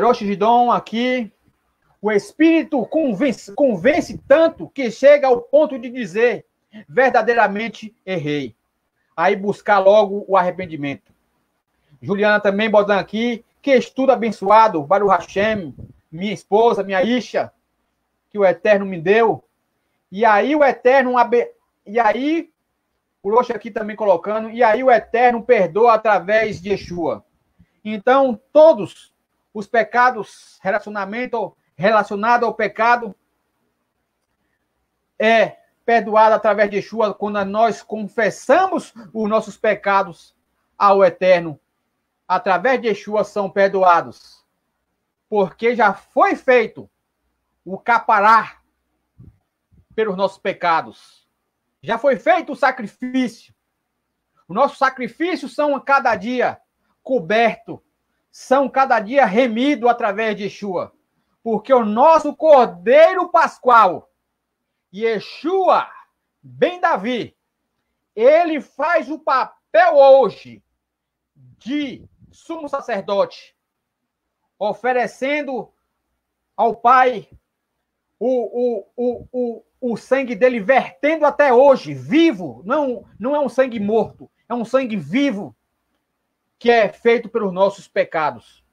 Rosh Gidon aqui, o Espírito convence tanto que chega ao ponto de dizer, verdadeiramente errei. Aí buscar logo o arrependimento. Juliana também botando aqui, que estudo abençoado, Baruch Hashem, minha esposa, minha Isha, que o Eterno me deu. E aí o Eterno, O Rocha aqui também colocando, e aí o Eterno perdoa através de Yeshua. Então, todos os pecados relacionados ao pecado é perdoado através de Yeshua quando nós confessamos os nossos pecados ao Eterno. Através de Yeshua são perdoados. Porque já foi feito o capará pelos nossos pecados. Já foi feito o sacrifício. Os nossos sacrifícios são a cada dia cobertos, são cada dia remidos através de Yeshua. Porque o nosso Cordeiro Pascual, Yeshua ben Davi, ele faz o papel hoje de sumo sacerdote, oferecendo ao Pai o sangue dele, vertendo até hoje, vivo. Não é um sangue morto, é um sangue vivo, que é feito pelos nossos pecados.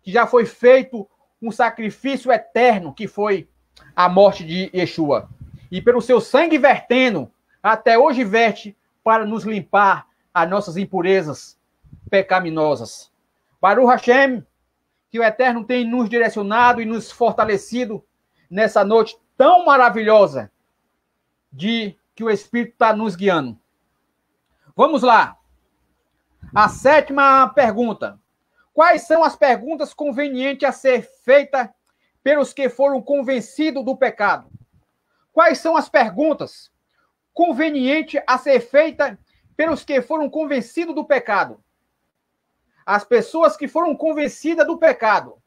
Que já foi feito um sacrifício eterno, que foi a morte de Yeshua. E pelo seu sangue vertendo, até hoje verte para nos limpar as nossas impurezas pecaminosas. Baruch Hashem, que o Eterno tem nos direcionado e nos fortalecido nessa noite tão maravilhosa de que o Espírito está nos guiando. Vamos lá. A 7ª pergunta. Quais são as perguntas convenientes a ser feitas pelos que foram convencidos do pecado? Quais são as perguntas convenientes a ser feitas pelos que foram convencidos do pecado? As pessoas que foram convencidas do pecado,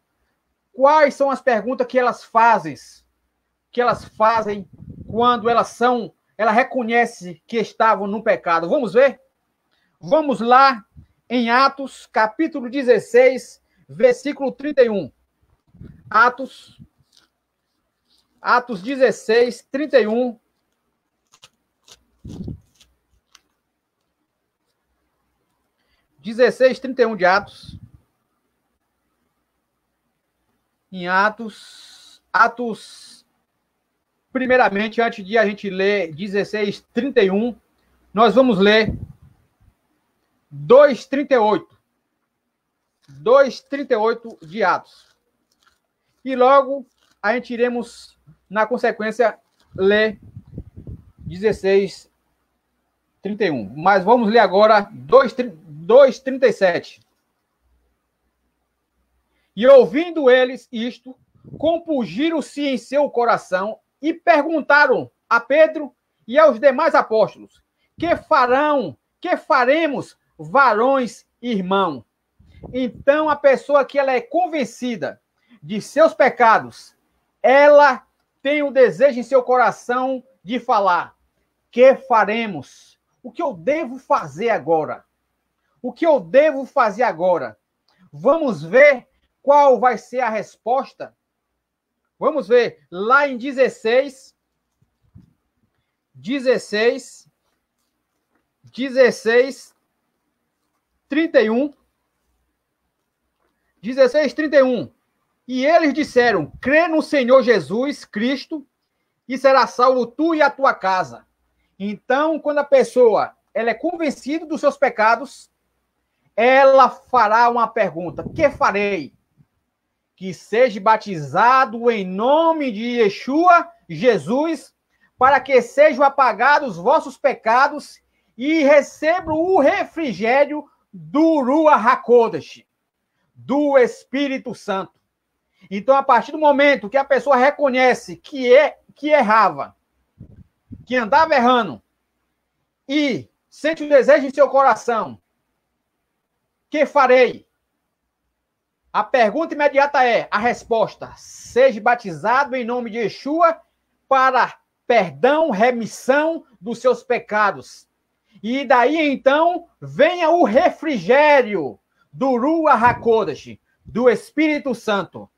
quais são as perguntas que elas fazem quando elas reconhecem que estavam no pecado? Vamos ver? Vamos lá em Atos, capítulo 16, versículo 31. Atos 16, 31. De Atos. Em Atos, primeiramente, antes de a gente ler 16, 31, nós vamos ler 2:38. 2:38 de Atos. E logo a gente iremos, na consequência, ler 16:31. Mas vamos ler agora 2:37. E ouvindo eles isto, compungiram-se em seu coração e perguntaram a Pedro e aos demais apóstolos: que faremos, varões irmão? Então a pessoa que ela é convencida de seus pecados, ela tem o desejo em seu coração de falar: que faremos? O que eu devo fazer agora? O que eu devo fazer agora? Vamos ver qual vai ser a resposta? Vamos ver lá em 16, 31. 16:31. E eles disseram: crê no Senhor Jesus Cristo e será salvo tu e a tua casa. Então, quando a pessoa ela é convencida dos seus pecados, ela fará uma pergunta: que farei? Que seja batizado em nome de Yeshua, Jesus, para que sejam apagados os vossos pecados e recebam o refrigério do Ruach HaKodesh, do Espírito Santo. Então, a partir do momento que a pessoa reconhece que errava, que andava errando, e sente o desejo em seu coração: que farei? A pergunta imediata é, a resposta: seja batizado em nome de Yeshua para perdão, remissão dos seus pecados. E daí, então, venha o refrigério do Ruach HaKodesh, do Espírito Santo.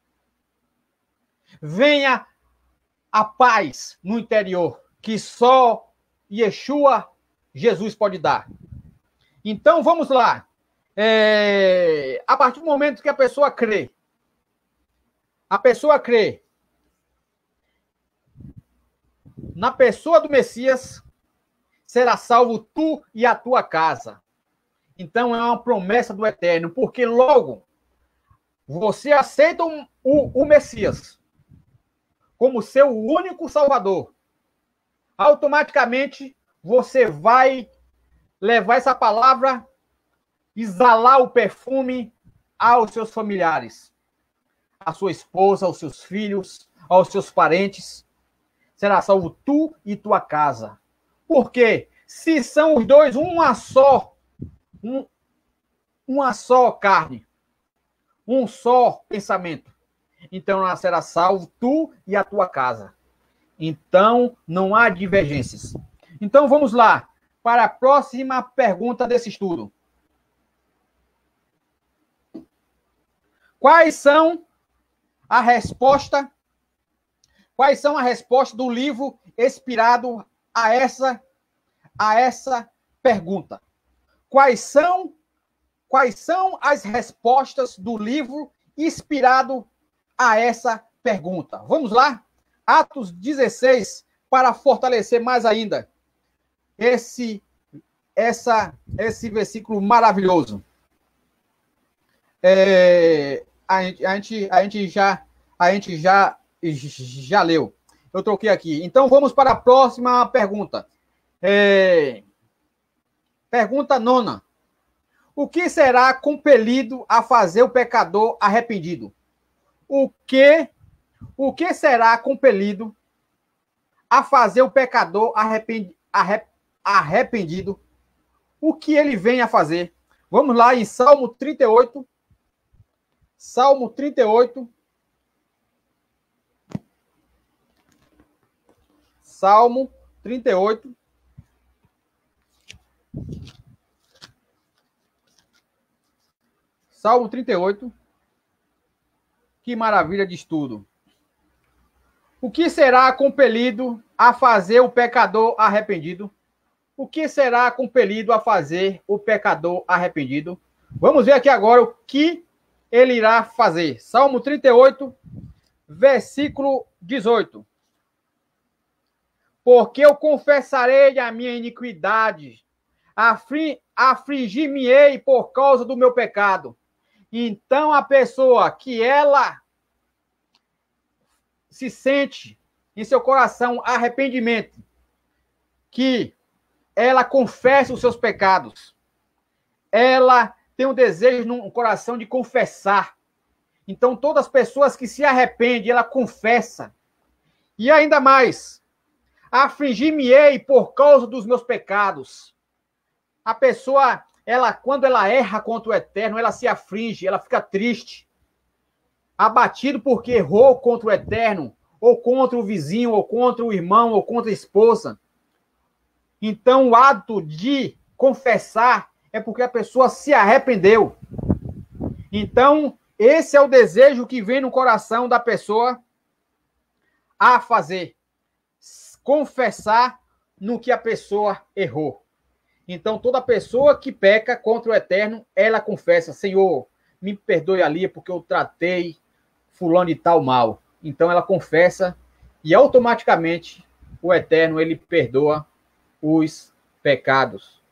Venha a paz no interior, que só Yeshua, Jesus, pode dar. Então, vamos lá. A partir do momento que a pessoa crê na pessoa do Messias, será salvo tu e a tua casa. Então é uma promessa do Eterno, porque logo você aceita o Messias como seu único Salvador. Automaticamente você vai levar essa palavra, exalar o perfume aos seus familiares, à sua esposa, aos seus filhos, aos seus parentes. Será salvo tu e tua casa. Por quê? Se são os dois uma só carne, um só pensamento, então será salvo tu e a tua casa. Então não há divergências. Então vamos lá para a próxima pergunta desse estudo. Quais são a resposta do livro inspirado a essa pergunta? Quais são as respostas do livro inspirado a essa pergunta? Vamos lá? Atos 16, para fortalecer mais ainda esse versículo maravilhoso. A gente já leu. Eu troquei aqui. Então vamos para a próxima pergunta. Pergunta 9. O que será compelido a fazer o pecador arrependido? O que será compelido a fazer o pecador arrependido? O que ele vem a fazer? Vamos lá em Salmo 38. Salmo 38. Salmo 38. Salmo 38. Que maravilha de estudo. O que será compelido a fazer o pecador arrependido? O que será compelido a fazer o pecador arrependido? Vamos ver aqui agora o que ele irá fazer. Salmo 38, versículo 18. Porque eu confessarei a minha iniquidade, afligir-me-ei por causa do meu pecado. Então a pessoa que ela se sente em seu coração arrependimento, que ela confessa os seus pecados, ela tem um desejo no coração de confessar. Então todas as pessoas que se arrependem, ela confessa. E ainda mais, afligir-me-ei por causa dos meus pecados. A pessoa, quando ela erra contra o Eterno, ela se aflige, ela fica triste, abatido porque errou contra o Eterno, ou contra o vizinho, ou contra o irmão, ou contra a esposa. Então, o ato de confessar é porque a pessoa se arrependeu. Então, esse é o desejo que vem no coração da pessoa a fazer. Confessar no que a pessoa errou. Então, toda pessoa que peca contra o Eterno, ela confessa: Senhor, me perdoe ali porque eu tratei fulano de tal mal. Então, ela confessa e automaticamente o Eterno, ele perdoa os pecados.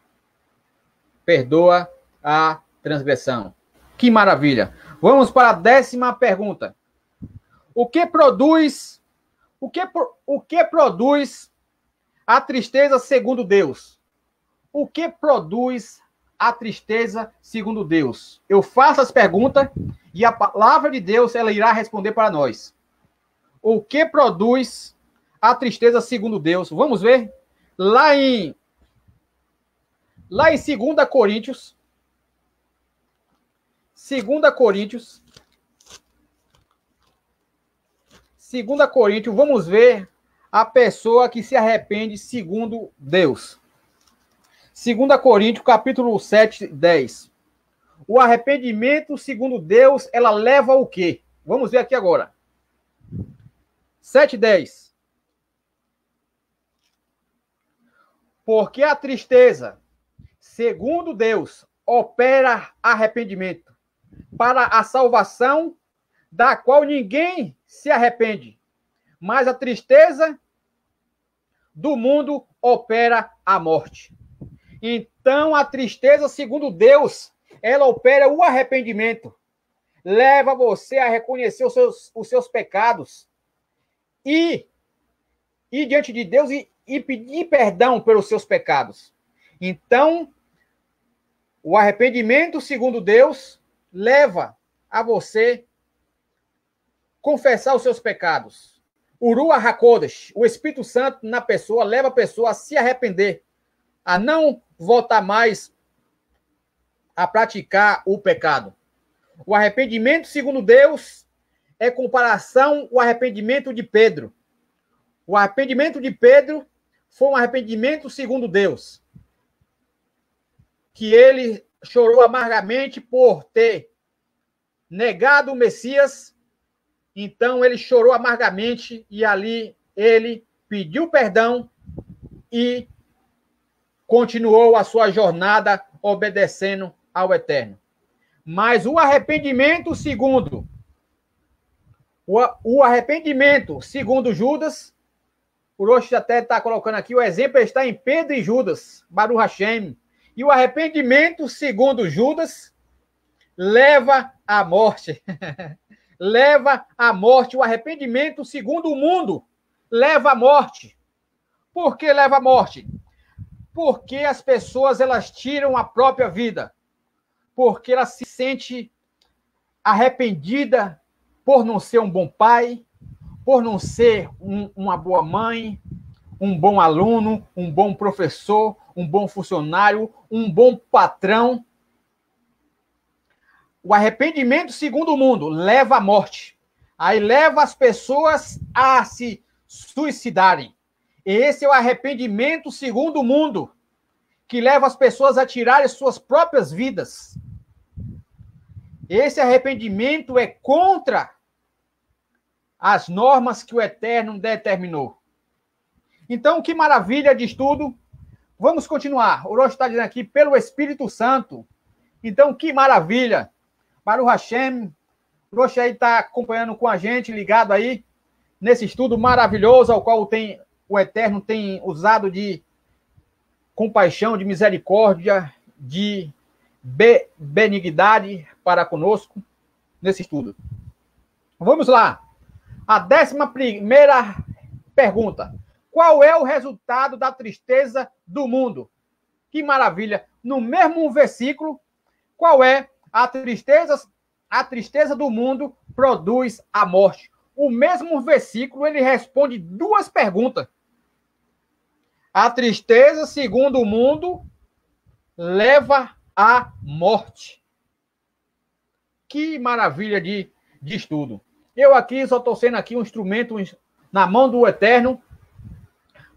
Perdoa a transgressão. Que maravilha. Vamos para a 10ª pergunta. O que produz a tristeza segundo Deus? O que produz a tristeza segundo Deus? Eu faço as perguntas e a palavra de Deus ela irá responder para nós. O que produz a tristeza segundo Deus? Vamos ver lá em 2 Coríntios. 2 Coríntios, vamos ver a pessoa que se arrepende segundo Deus. 2 Coríntios, capítulo 7, 10. O arrependimento segundo Deus, ela leva ao quê? Vamos ver aqui agora. 7, 10. Porque a tristeza, segundo Deus, opera arrependimento para a salvação, da qual ninguém se arrepende. Mas a tristeza do mundo opera a morte. Então, a tristeza, segundo Deus, ela opera o arrependimento. Leva você a reconhecer os seus pecados e diante de Deus e pedir perdão pelos seus pecados. Então, o arrependimento, segundo Deus, leva a você confessar os seus pecados. O Ruach HaKodesh, o Espírito Santo na pessoa, leva a pessoa a se arrepender, a não voltar mais a praticar o pecado. O arrependimento, segundo Deus, é comparação ao arrependimento de Pedro. O arrependimento de Pedro foi um arrependimento segundo Deus, que ele chorou amargamente por ter negado o Messias. Então ele chorou amargamente e ali ele pediu perdão e continuou a sua jornada obedecendo ao Eterno. Mas o arrependimento segundo Judas, o Rosh até está colocando aqui, o exemplo está em Pedro e Judas, Baruch Hashem. E o arrependimento segundo Judas leva à morte. Leva à morte. O arrependimento segundo o mundo leva à morte. Por que leva à morte? Porque as pessoas elas tiram a própria vida. Porque ela se sente arrependida por não ser um bom pai, por não ser uma boa mãe, um bom aluno, um bom professor, um bom funcionário, um bom patrão. O arrependimento, segundo o mundo, leva à morte. Aí leva as pessoas a se suicidarem. Esse é o arrependimento, segundo o mundo, que leva as pessoas a tirarem suas próprias vidas. Esse arrependimento é contra as normas que o Eterno determinou. Então, que maravilha de estudo. Vamos continuar. O Rosh está dizendo aqui, pelo Espírito Santo. Então, que maravilha. Baruch Hashem, o Rosh aí está acompanhando com a gente, ligado aí, nesse estudo maravilhoso, ao qual o Eterno tem usado de compaixão, de misericórdia, de benignidade para conosco, nesse estudo. Vamos lá. A 11ª pergunta. Qual é o resultado da tristeza do mundo? Que maravilha. No mesmo versículo, qual é a tristeza do mundo produz a morte. O mesmo versículo, ele responde duas perguntas. A tristeza, segundo o mundo, leva à morte. Que maravilha de estudo. Eu aqui só estou sendo aqui um instrumento na mão do Eterno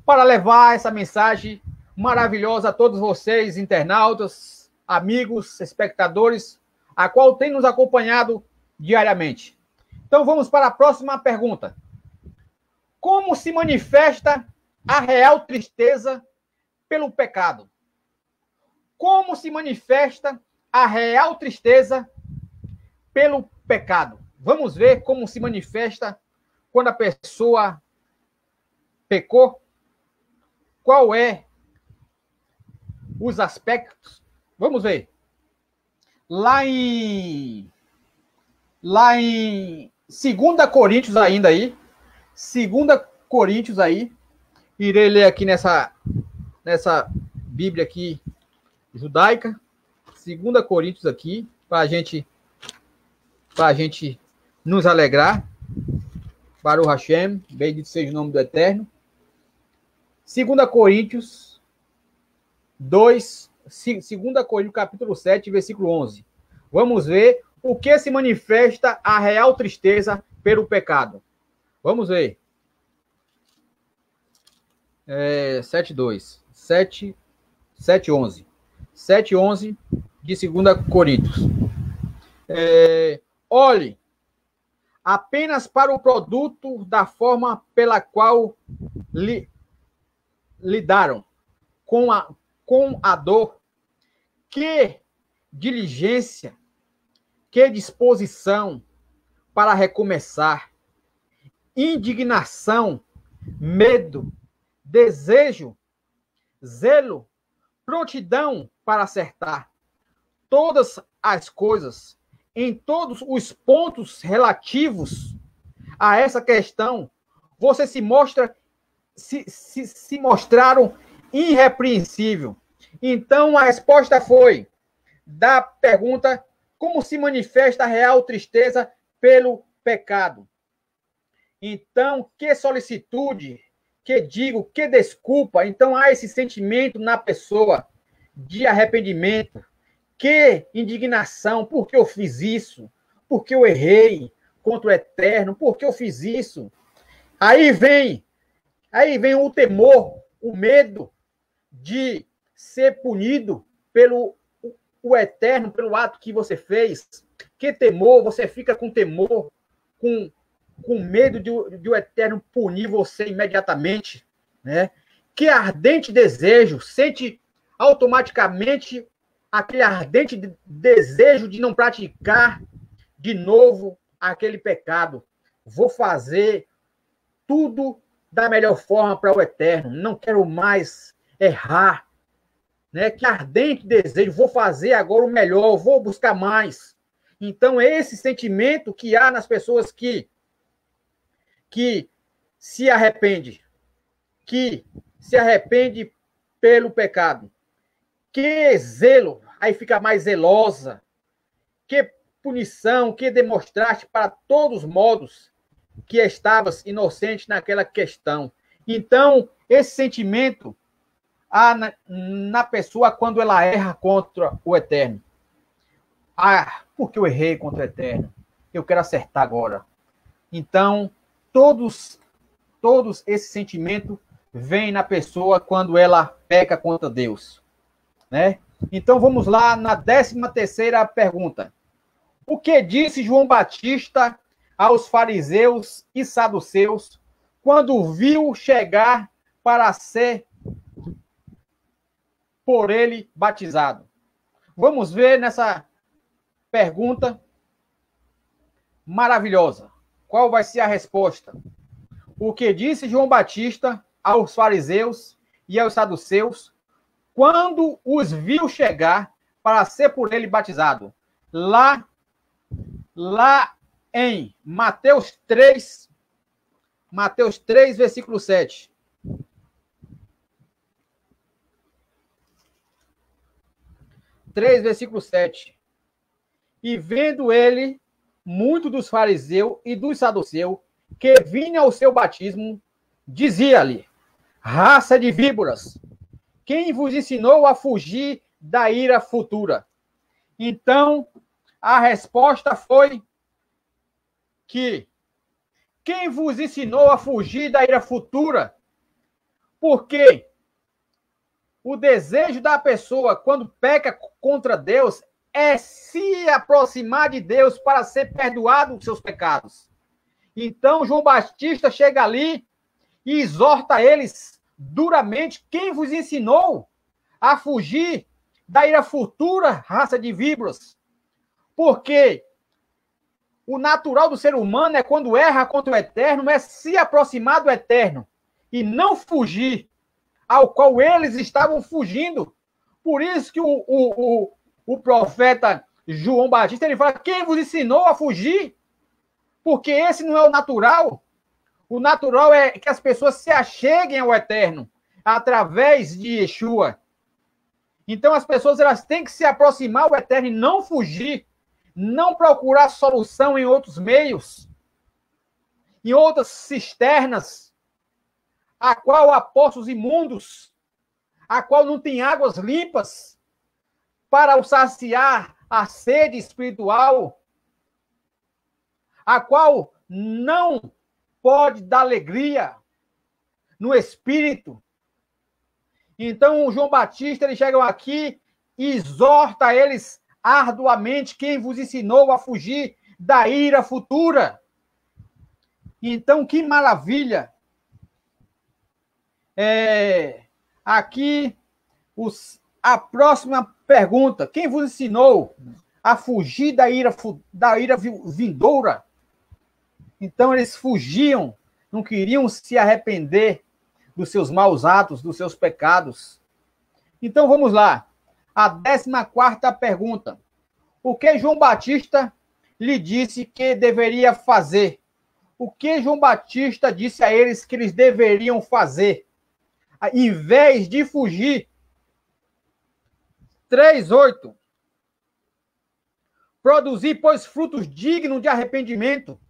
para levar essa mensagem maravilhosa a todos vocês, internautas, amigos, espectadores, a qual tem nos acompanhado diariamente. Então vamos para a próxima pergunta. Como se manifesta a real tristeza pelo pecado? Como se manifesta a real tristeza pelo pecado? Vamos ver como se manifesta quando a pessoa pecou. Qual é os aspectos? Vamos ver. Lá em 2 Coríntios ainda aí. 2 Coríntios aí. Irei ler aqui nessa Bíblia aqui judaica. 2 Coríntios aqui, para a gente nos alegrar. Baruch Hashem, bendito seja o nome do Eterno. 2 Coríntios 2, 2 Coríntios capítulo 7, versículo 11. Vamos ver o que se manifesta a real tristeza pelo pecado. Vamos ver. 7:2. 7:11. 7:11 de 2 Coríntios. Olhe apenas para o produto da forma pela qual lidaram com a dor. Que diligência, que disposição para recomeçar, indignação, medo, desejo, zelo, prontidão para acertar todas as coisas, em todos os pontos relativos a essa questão, você se mostraram irrepreensível. Então, a resposta foi da pergunta: como se manifesta a real tristeza pelo pecado? Então, que solicitude, que digo, que desculpa. Então, há esse sentimento na pessoa de arrependimento, que indignação, por que eu fiz isso? Por que eu errei contra o Eterno? Por que eu fiz isso? Aí vem o temor, o medo de ser punido pelo o Eterno, pelo ato que você fez. Que temor, você fica com temor, com medo de o Eterno punir você imediatamente, né? Que ardente desejo, sente automaticamente aquele ardente desejo de não praticar de novo aquele pecado. Vou fazer tudo da melhor forma para o Eterno, não quero mais errar, né? Que ardente desejo, vou fazer agora o melhor, vou buscar mais. Então, esse sentimento que há nas pessoas que se arrepende pelo pecado. Que zelo, aí fica mais zelosa. Que punição, que demonstraste para todos os modos que estavas inocente naquela questão. Então, esse sentimento há na pessoa quando ela erra contra o Eterno. Ah, porque eu errei contra o Eterno? Eu quero acertar agora. Então, todos esse sentimento vem na pessoa quando ela peca contra Deus, né? Então, vamos lá na 13ª pergunta. O que disse João Batista aos fariseus e saduceus quando viu chegar para ser por ele batizado? Vamos ver nessa pergunta maravilhosa. Qual vai ser a resposta? O que disse João Batista aos fariseus e aos saduceus quando os viu chegar para ser por ele batizado? Lá em Mateus 3, versículo 7. Versículo 7. E vendo ele muito dos fariseus e dos saduceus que vinham ao seu batismo, dizia-lhe: raça de víboras, quem vos ensinou a fugir da ira futura? Então, a resposta foi que quem vos ensinou a fugir da ira futura? Porque o desejo da pessoa, quando peca contra Deus, é se aproximar de Deus para ser perdoado dos seus pecados. Então, João Batista chega ali e exorta eles duramente: quem vos ensinou a fugir da ira futura, raça de víboras? Porque o natural do ser humano é, quando erra contra o Eterno, é se aproximar do Eterno e não fugir ao qual eles estavam fugindo. Por isso que o profeta João Batista, ele fala: quem vos ensinou a fugir? Porque esse não é o natural. O natural é que as pessoas se acheguem ao Eterno através de Yeshua. Então as pessoas, elas têm que se aproximar ao Eterno e não fugir, não procurar solução em outros meios, em outras cisternas, a qual há poços imundos, a qual não tem águas limpas para o saciar a sede espiritual, a qual não pode dar alegria no espírito. Então, o João Batista, ele chega aqui e exorta eles arduamente: quem vos ensinou a fugir da ira futura? Então, que maravilha! Aqui, a próxima pergunta: quem vos ensinou a fugir da ira vindoura? Então, eles fugiam, não queriam se arrepender dos seus maus atos, dos seus pecados. Então vamos lá. A 14ª pergunta. O que João Batista lhe disse que deveria fazer? O que João Batista disse a eles que eles deveriam fazer? Em vez de fugir. 3:8. Produzir, pois, frutos dignos de arrependimento.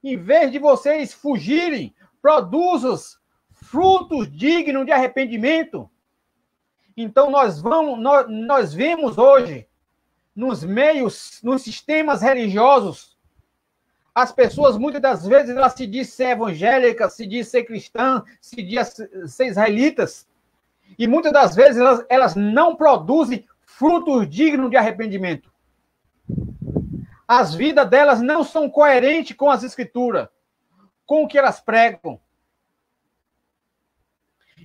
Em vez de vocês fugirem, produzam frutos dignos de arrependimento. Então, nós vemos hoje, nos meios, nos sistemas religiosos, as pessoas, muitas das vezes, elas se dizem ser evangélicas, se dizem ser cristãs, se dizem ser israelitas, e muitas das vezes elas não produzem frutos dignos de arrependimento. As vidas delas não são coerentes com as Escrituras, com o que elas pregam.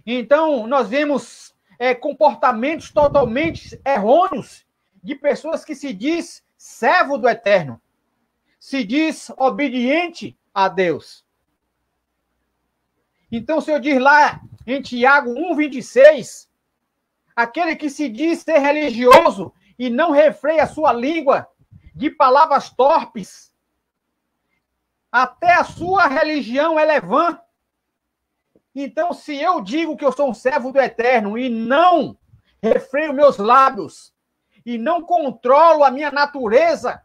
Então, nós vemos comportamentos totalmente errôneos de pessoas que se diz servo do Eterno, se diz obediente a Deus. Então, o Senhor diz lá em Tiago 1:26, aquele que se diz ser religioso e não refreia a sua língua de palavras torpes, até a sua religião é levã. Então, se eu digo que eu sou um servo do Eterno e não refreio meus lábios e não controlo a minha natureza,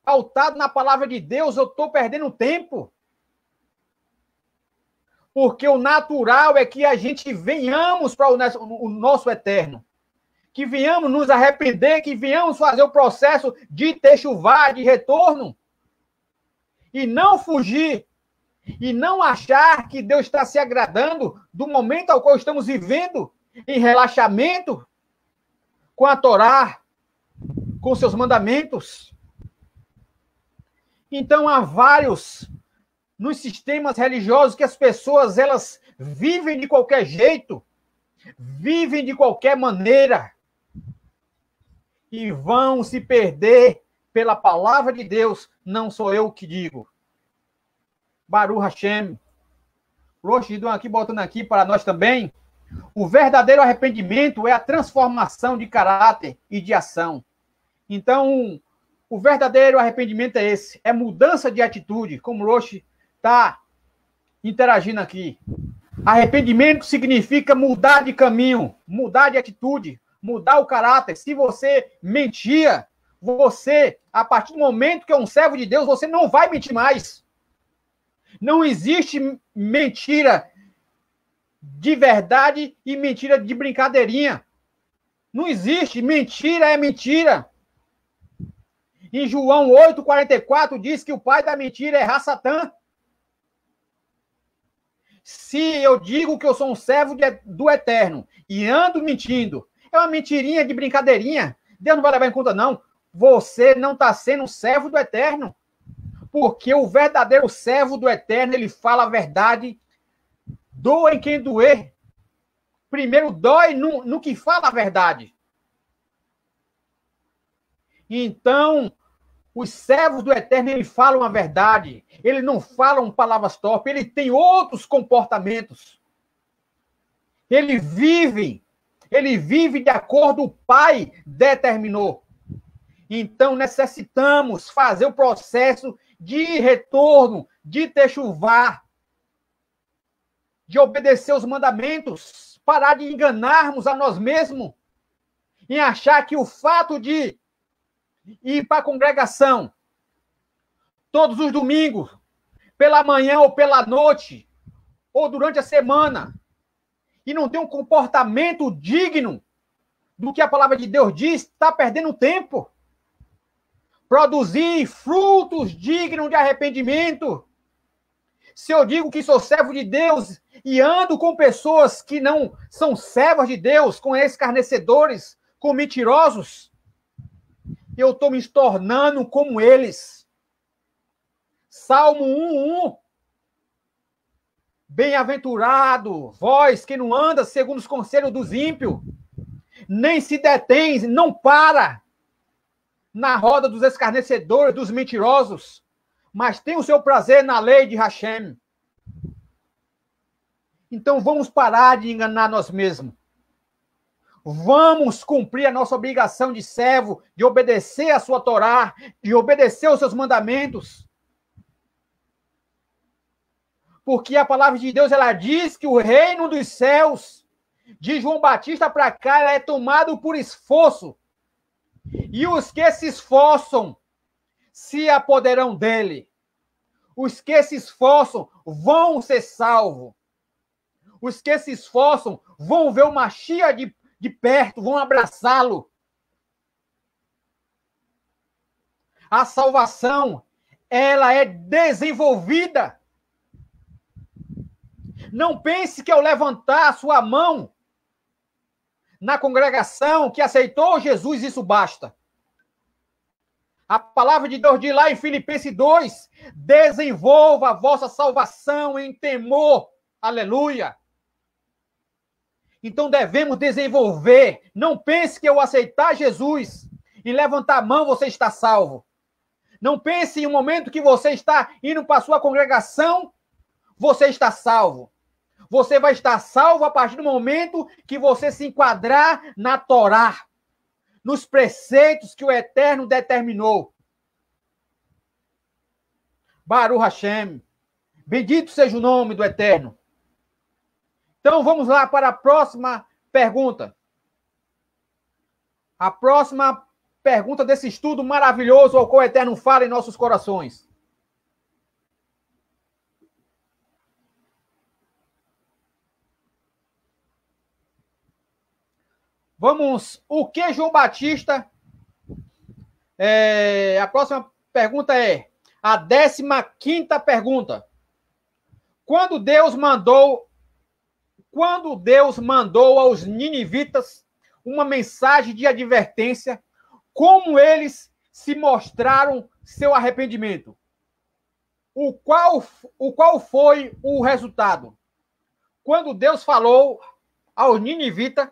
pautado na palavra de Deus, eu estou perdendo tempo. Porque o natural é que a gente venhamos para o nosso Eterno. Que venhamos nos arrepender, que venhamos fazer o processo de techuvá, de retorno. E não fugir. E não achar que Deus está se agradando do momento ao qual estamos vivendo, em relaxamento, com a Torá, com seus mandamentos. Então, há vários nos sistemas religiosos que as pessoas, elas vivem de qualquer jeito, vivem de qualquer maneira, e vão se perder pela palavra de Deus, não sou eu que digo. Baruch Hashem. Rosh Hidon aqui, botando aqui para nós também. O verdadeiro arrependimento é a transformação de caráter e de ação. Então, o verdadeiro arrependimento é esse. É mudança de atitude, como o Rosh está interagindo aqui. Arrependimento significa mudar de caminho, mudar de atitude, mudar o caráter. Se você mentia, você, a partir do momento que é um servo de Deus, você não vai mentir mais. Não existe mentira de verdade e mentira de brincadeirinha. Não existe. Mentira é mentira. Em João 8:44 diz que o pai da mentira é Satã. Se eu digo que eu sou um servo do Eterno e ando mentindo, é uma mentirinha de brincadeirinha. Deus não vai levar em conta, não. Você não está sendo um servo do Eterno. Porque o verdadeiro servo do Eterno, ele fala a verdade, doa em quem doer. Primeiro dói no que fala a verdade. Então, os servos do Eterno, eles falam a verdade. Eles não falam palavras torpes, eles têm outros comportamentos. Eles vivem de acordo com o Pai determinou. Então, necessitamos fazer o processo de retorno, de techuvá, de obedecer os mandamentos, parar de enganarmos a nós mesmos, em achar que o fato de ir para a congregação todos os domingos, pela manhã ou pela noite, ou durante a semana, e não ter um comportamento digno do que a palavra de Deus diz, está perdendo tempo. Produzir frutos dignos de arrependimento. Se eu digo que sou servo de Deus e ando com pessoas que não são servas de Deus, com escarnecedores, com mentirosos, eu estou me tornando como eles. Salmo 1:1. Bem-aventurado, vós que não anda segundo os conselhos dos ímpios, nem se detém, não para na roda dos escarnecedores, dos mentirosos, mas tem o seu prazer na lei de Hashem. Então vamos parar de enganar nós mesmos. Vamos cumprir a nossa obrigação de servo, de obedecer a sua Torá, de obedecer os seus mandamentos. Porque a palavra de Deus, ela diz que o reino dos céus, de João Batista para cá, ela é tomado por esforço. E os que se esforçam se apoderarão dele. Os que se esforçam vão ser salvos. Os que se esforçam vão ver o Mashiach de perto, vão abraçá-lo. A salvação, ela é desenvolvida. Não pense que ao levantar a sua mão na congregação que aceitou Jesus, isso basta. A palavra de Deus diz lá em Filipenses 2, desenvolva a vossa salvação em temor. Aleluia. Então devemos desenvolver. Não pense que ao aceitar Jesus e levantar a mão você está salvo. Não pense em um momento que você está indo para a sua congregação, você está salvo. Você vai estar salvo a partir do momento que você se enquadrar na Torá, nos preceitos que o Eterno determinou. Baruch Hashem. Bendito seja o nome do Eterno. Então vamos lá para a próxima pergunta. A próxima pergunta desse estudo maravilhoso ao qual o Eterno fala em nossos corações. Vamos, o que João Batista... a próxima pergunta é a 15ª pergunta. Quando Deus mandou aos ninivitas uma mensagem de advertência, como eles se mostraram seu arrependimento? O qual foi o resultado? Quando Deus falou aos ninivitas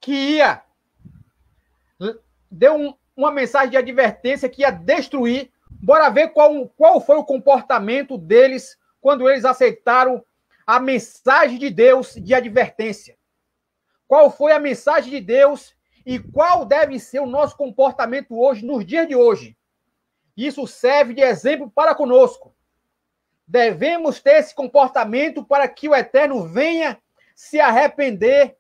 que deu uma mensagem de advertência que ia destruir. Bora ver qual foi o comportamento deles quando eles aceitaram a mensagem de Deus de advertência. Qual foi a mensagem de Deus e qual deve ser o nosso comportamento hoje, nos dias de hoje. Isso serve de exemplo para conosco. Devemos ter esse comportamento para que o Eterno venha se arrepender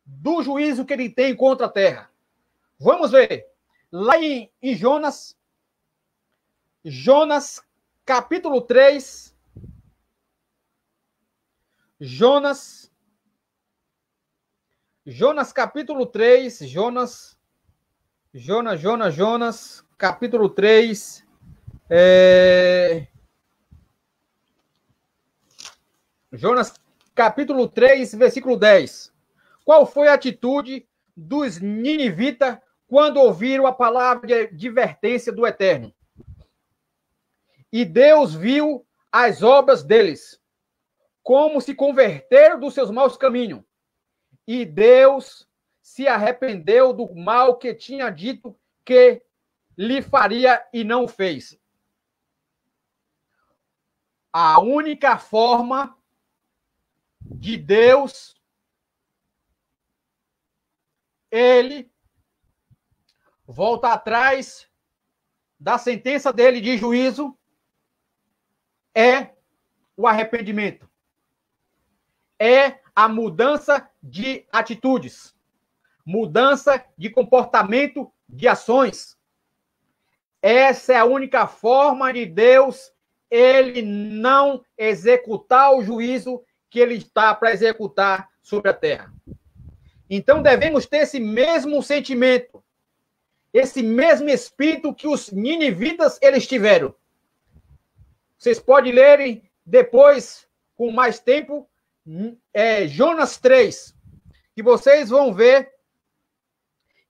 do juízo que ele tem contra a terra. Vamos ver. Lá em Jonas, capítulo 3. Jonas, capítulo 3. Jonas, capítulo 3. Jonas, capítulo 3, versículo 10. Qual foi a atitude dos ninivitas quando ouviram a palavra de advertência do Eterno? E Deus viu as obras deles, como se converteram dos seus maus caminhos. E Deus se arrependeu do mal que tinha dito que lhe faria e não o fez. A única forma de Deus, ele volta atrás da sentença dele de juízo, é o arrependimento. É a mudança de atitudes, mudança de comportamento, de ações. Essa é a única forma de Deus, ele não executar o juízo que ele está para executar sobre a terra. Então devemos ter esse mesmo sentimento, esse mesmo espírito que os ninivitas eles tiveram. Vocês podem lerem depois, com mais tempo, Jonas 3, que vocês vão ver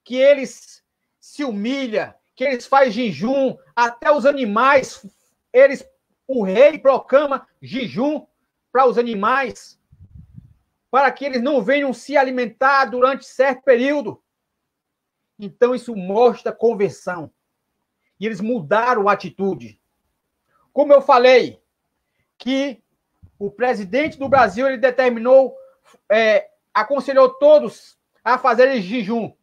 que eles se humilham, que eles fazem jejum, até os animais, o rei proclama jejum para os animais, para que eles não venham se alimentar durante certo período. Então isso mostra conversão. E eles mudaram a atitude. Como eu falei, que O presidente do Brasil, ele determinou, aconselhou todos a fazerem jejum.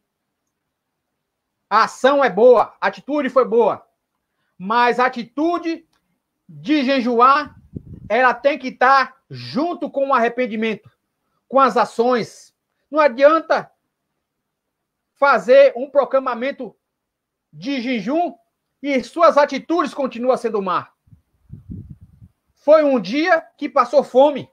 A ação é boa, a atitude foi boa, mas a atitude de jejuar, ela tem que estar junto com o arrependimento, com as ações. Não adianta fazer um proclamamento de jejum e suas atitudes continuam sendo má. Foi um dia que passou fome,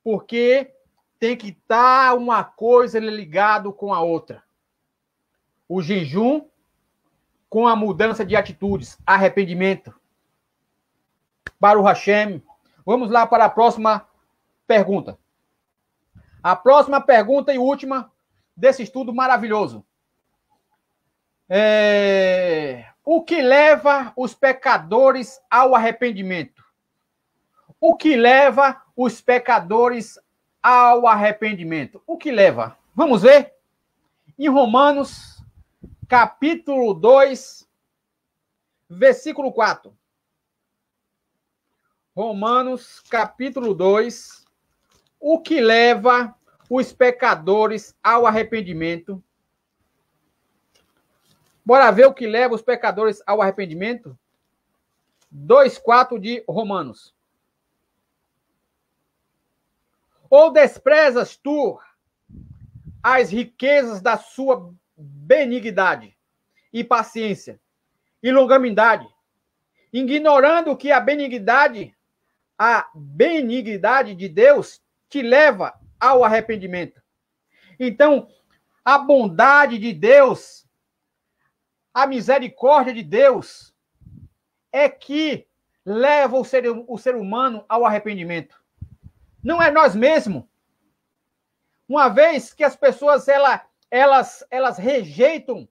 porque tem que estar uma coisa ligada com a outra. O jejum com a mudança de atitudes, arrependimento. Baruch Hashem. Vamos lá para a próxima pergunta. A próxima pergunta e última desse estudo maravilhoso. O que leva os pecadores ao arrependimento? O que leva os pecadores ao arrependimento? O que leva? Vamos ver? Em Romanos, capítulo 2, versículo 4. Romanos, capítulo 2. O que leva os pecadores ao arrependimento? Bora ver o que leva os pecadores ao arrependimento? 2:4 de Romanos. Ou desprezas tu as riquezas da sua benignidade e paciência e longanimidade, ignorando que a benignidade de Deus te leva ao arrependimento. Então, a bondade de Deus, a misericórdia de Deus é que leva o ser humano ao arrependimento. Não é nós mesmos. Uma vez que as pessoas elas rejeitam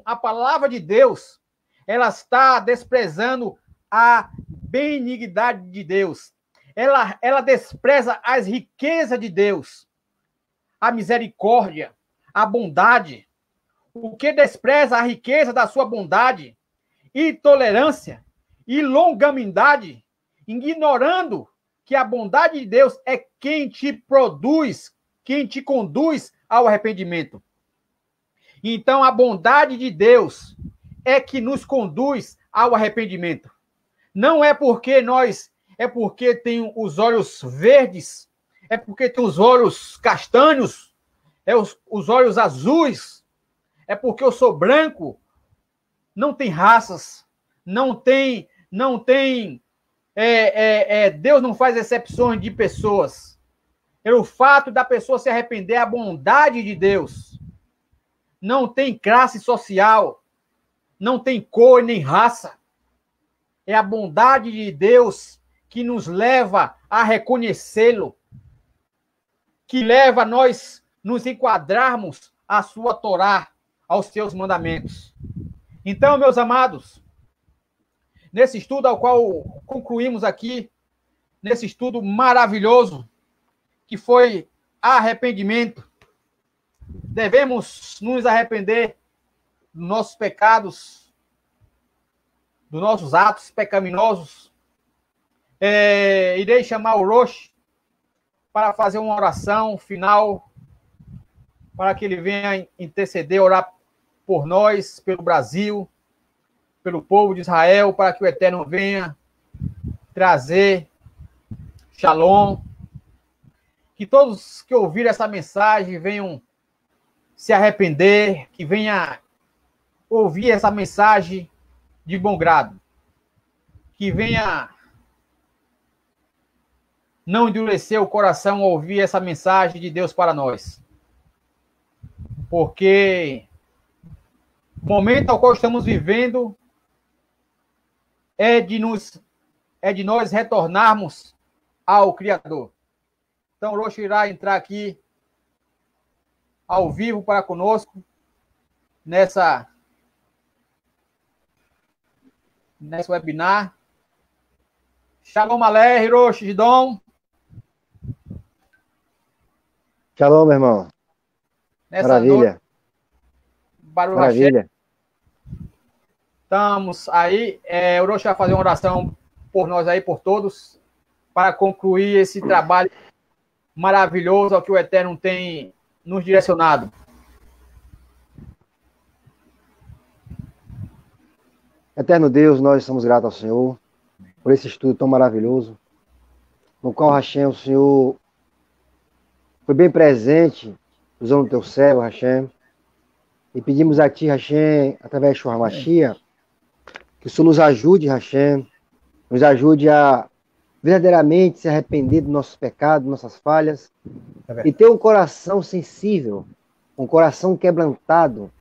a palavra de Deus, elas estão desprezando a benignidade de Deus. Ela despreza as riquezas de Deus, a misericórdia, a bondade. O que despreza a riqueza da sua bondade e tolerância e longanimidade, ignorando que a bondade de Deus é quem te produz, quem te conduz ao arrependimento. Então, a bondade de Deus é que nos conduz ao arrependimento. Não é porque porque tem os olhos verdes, é porque tem os olhos castanhos, os olhos azuis, é porque eu sou branco. Não tem raças, Deus não faz exceções de pessoas. Pelo fato da pessoa se arrepender, a bondade de Deus. Não tem classe social, não tem cor nem raça. É a bondade de Deus que nos leva a reconhecê-lo, que leva a nós nos enquadrarmos à sua Torá, aos seus mandamentos. Então, meus amados, nesse estudo ao qual concluímos aqui, nesse estudo maravilhoso, que foi arrependimento, devemos nos arrepender dos nossos pecados, dos nossos atos pecaminosos. Irei chamar o Rosh para fazer uma oração final, para que ele venha interceder, orar por nós, pelo Brasil, pelo povo de Israel, para que o Eterno venha trazer Shalom. Que todos que ouviram essa mensagem venham se arrepender, que venha ouvir essa mensagem de bom grado. Que venha não endurecer o coração ao ouvir essa mensagem de Deus para nós. Porque o momento ao qual estamos vivendo é de nós retornarmos ao Criador. Então, o Rosh irá entrar aqui ao vivo para conosco nesse webinar. Shalom Aleichem, Rosh Gidon.
Shalom, meu irmão. Maravilha.
Maravilha. Estamos aí. O Rosh vai fazer uma oração por nós aí, por todos, para concluir esse trabalho maravilhoso ao que o Eterno tem nos direcionado.
Eterno Deus, nós somos gratos ao Senhor por esse estudo tão maravilhoso, no qual, Hashem, o Senhor foi bem presente usando o teu céu, Hashem, e pedimos a Ti, Hashem, através de Shua Mashiach, que o Senhor nos ajude, Hashem, nos ajude a verdadeiramente se arrepender dos nossos pecados, nossas falhas, e ter um coração sensível, um coração quebrantado,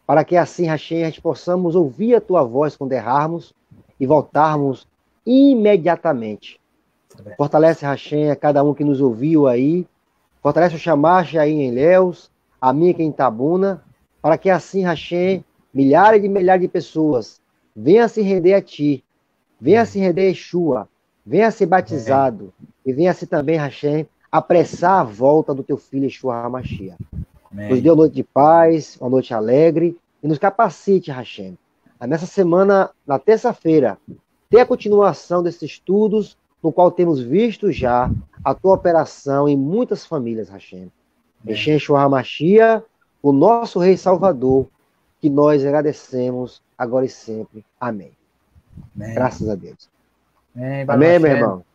para que assim, Hashem, a gente possamos ouvir a Tua voz quando errarmos e voltarmos imediatamente. Fortalece, Hashem, a cada um que nos ouviu aí, fortalece o Shamash aí em Ilhéus, a mim aqui em Itabuna, para que assim, Hashem, milhares de pessoas venham se render a Ti, venham se render a Yeshua, venha ser batizado e venha se também, Hashem, apressar a volta do Teu Filho Yeshua HaMashiach. Nos dê uma noite de paz, uma noite alegre e nos capacite, Hashem, a nessa semana, na terça-feira, ter a continuação desses estudos, no qual temos visto já a Tua operação em muitas famílias, Hashem. Yeshua HaMashiach, o nosso Rei Salvador, que nós agradecemos agora e sempre. Amém. Graças a Deus. Amém, meu irmão.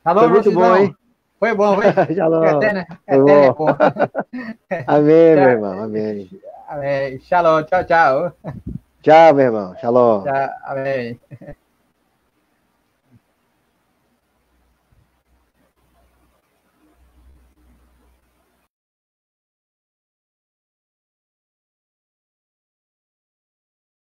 Foi muito bom, hein? Foi bom, foi?
Shalom.
Eterno é bom.
Amém, meu irmão. Amém.
Amém. Shalom. Tchau, tchau.
Tchau, meu irmão. Shalom.
Tchau. Amém.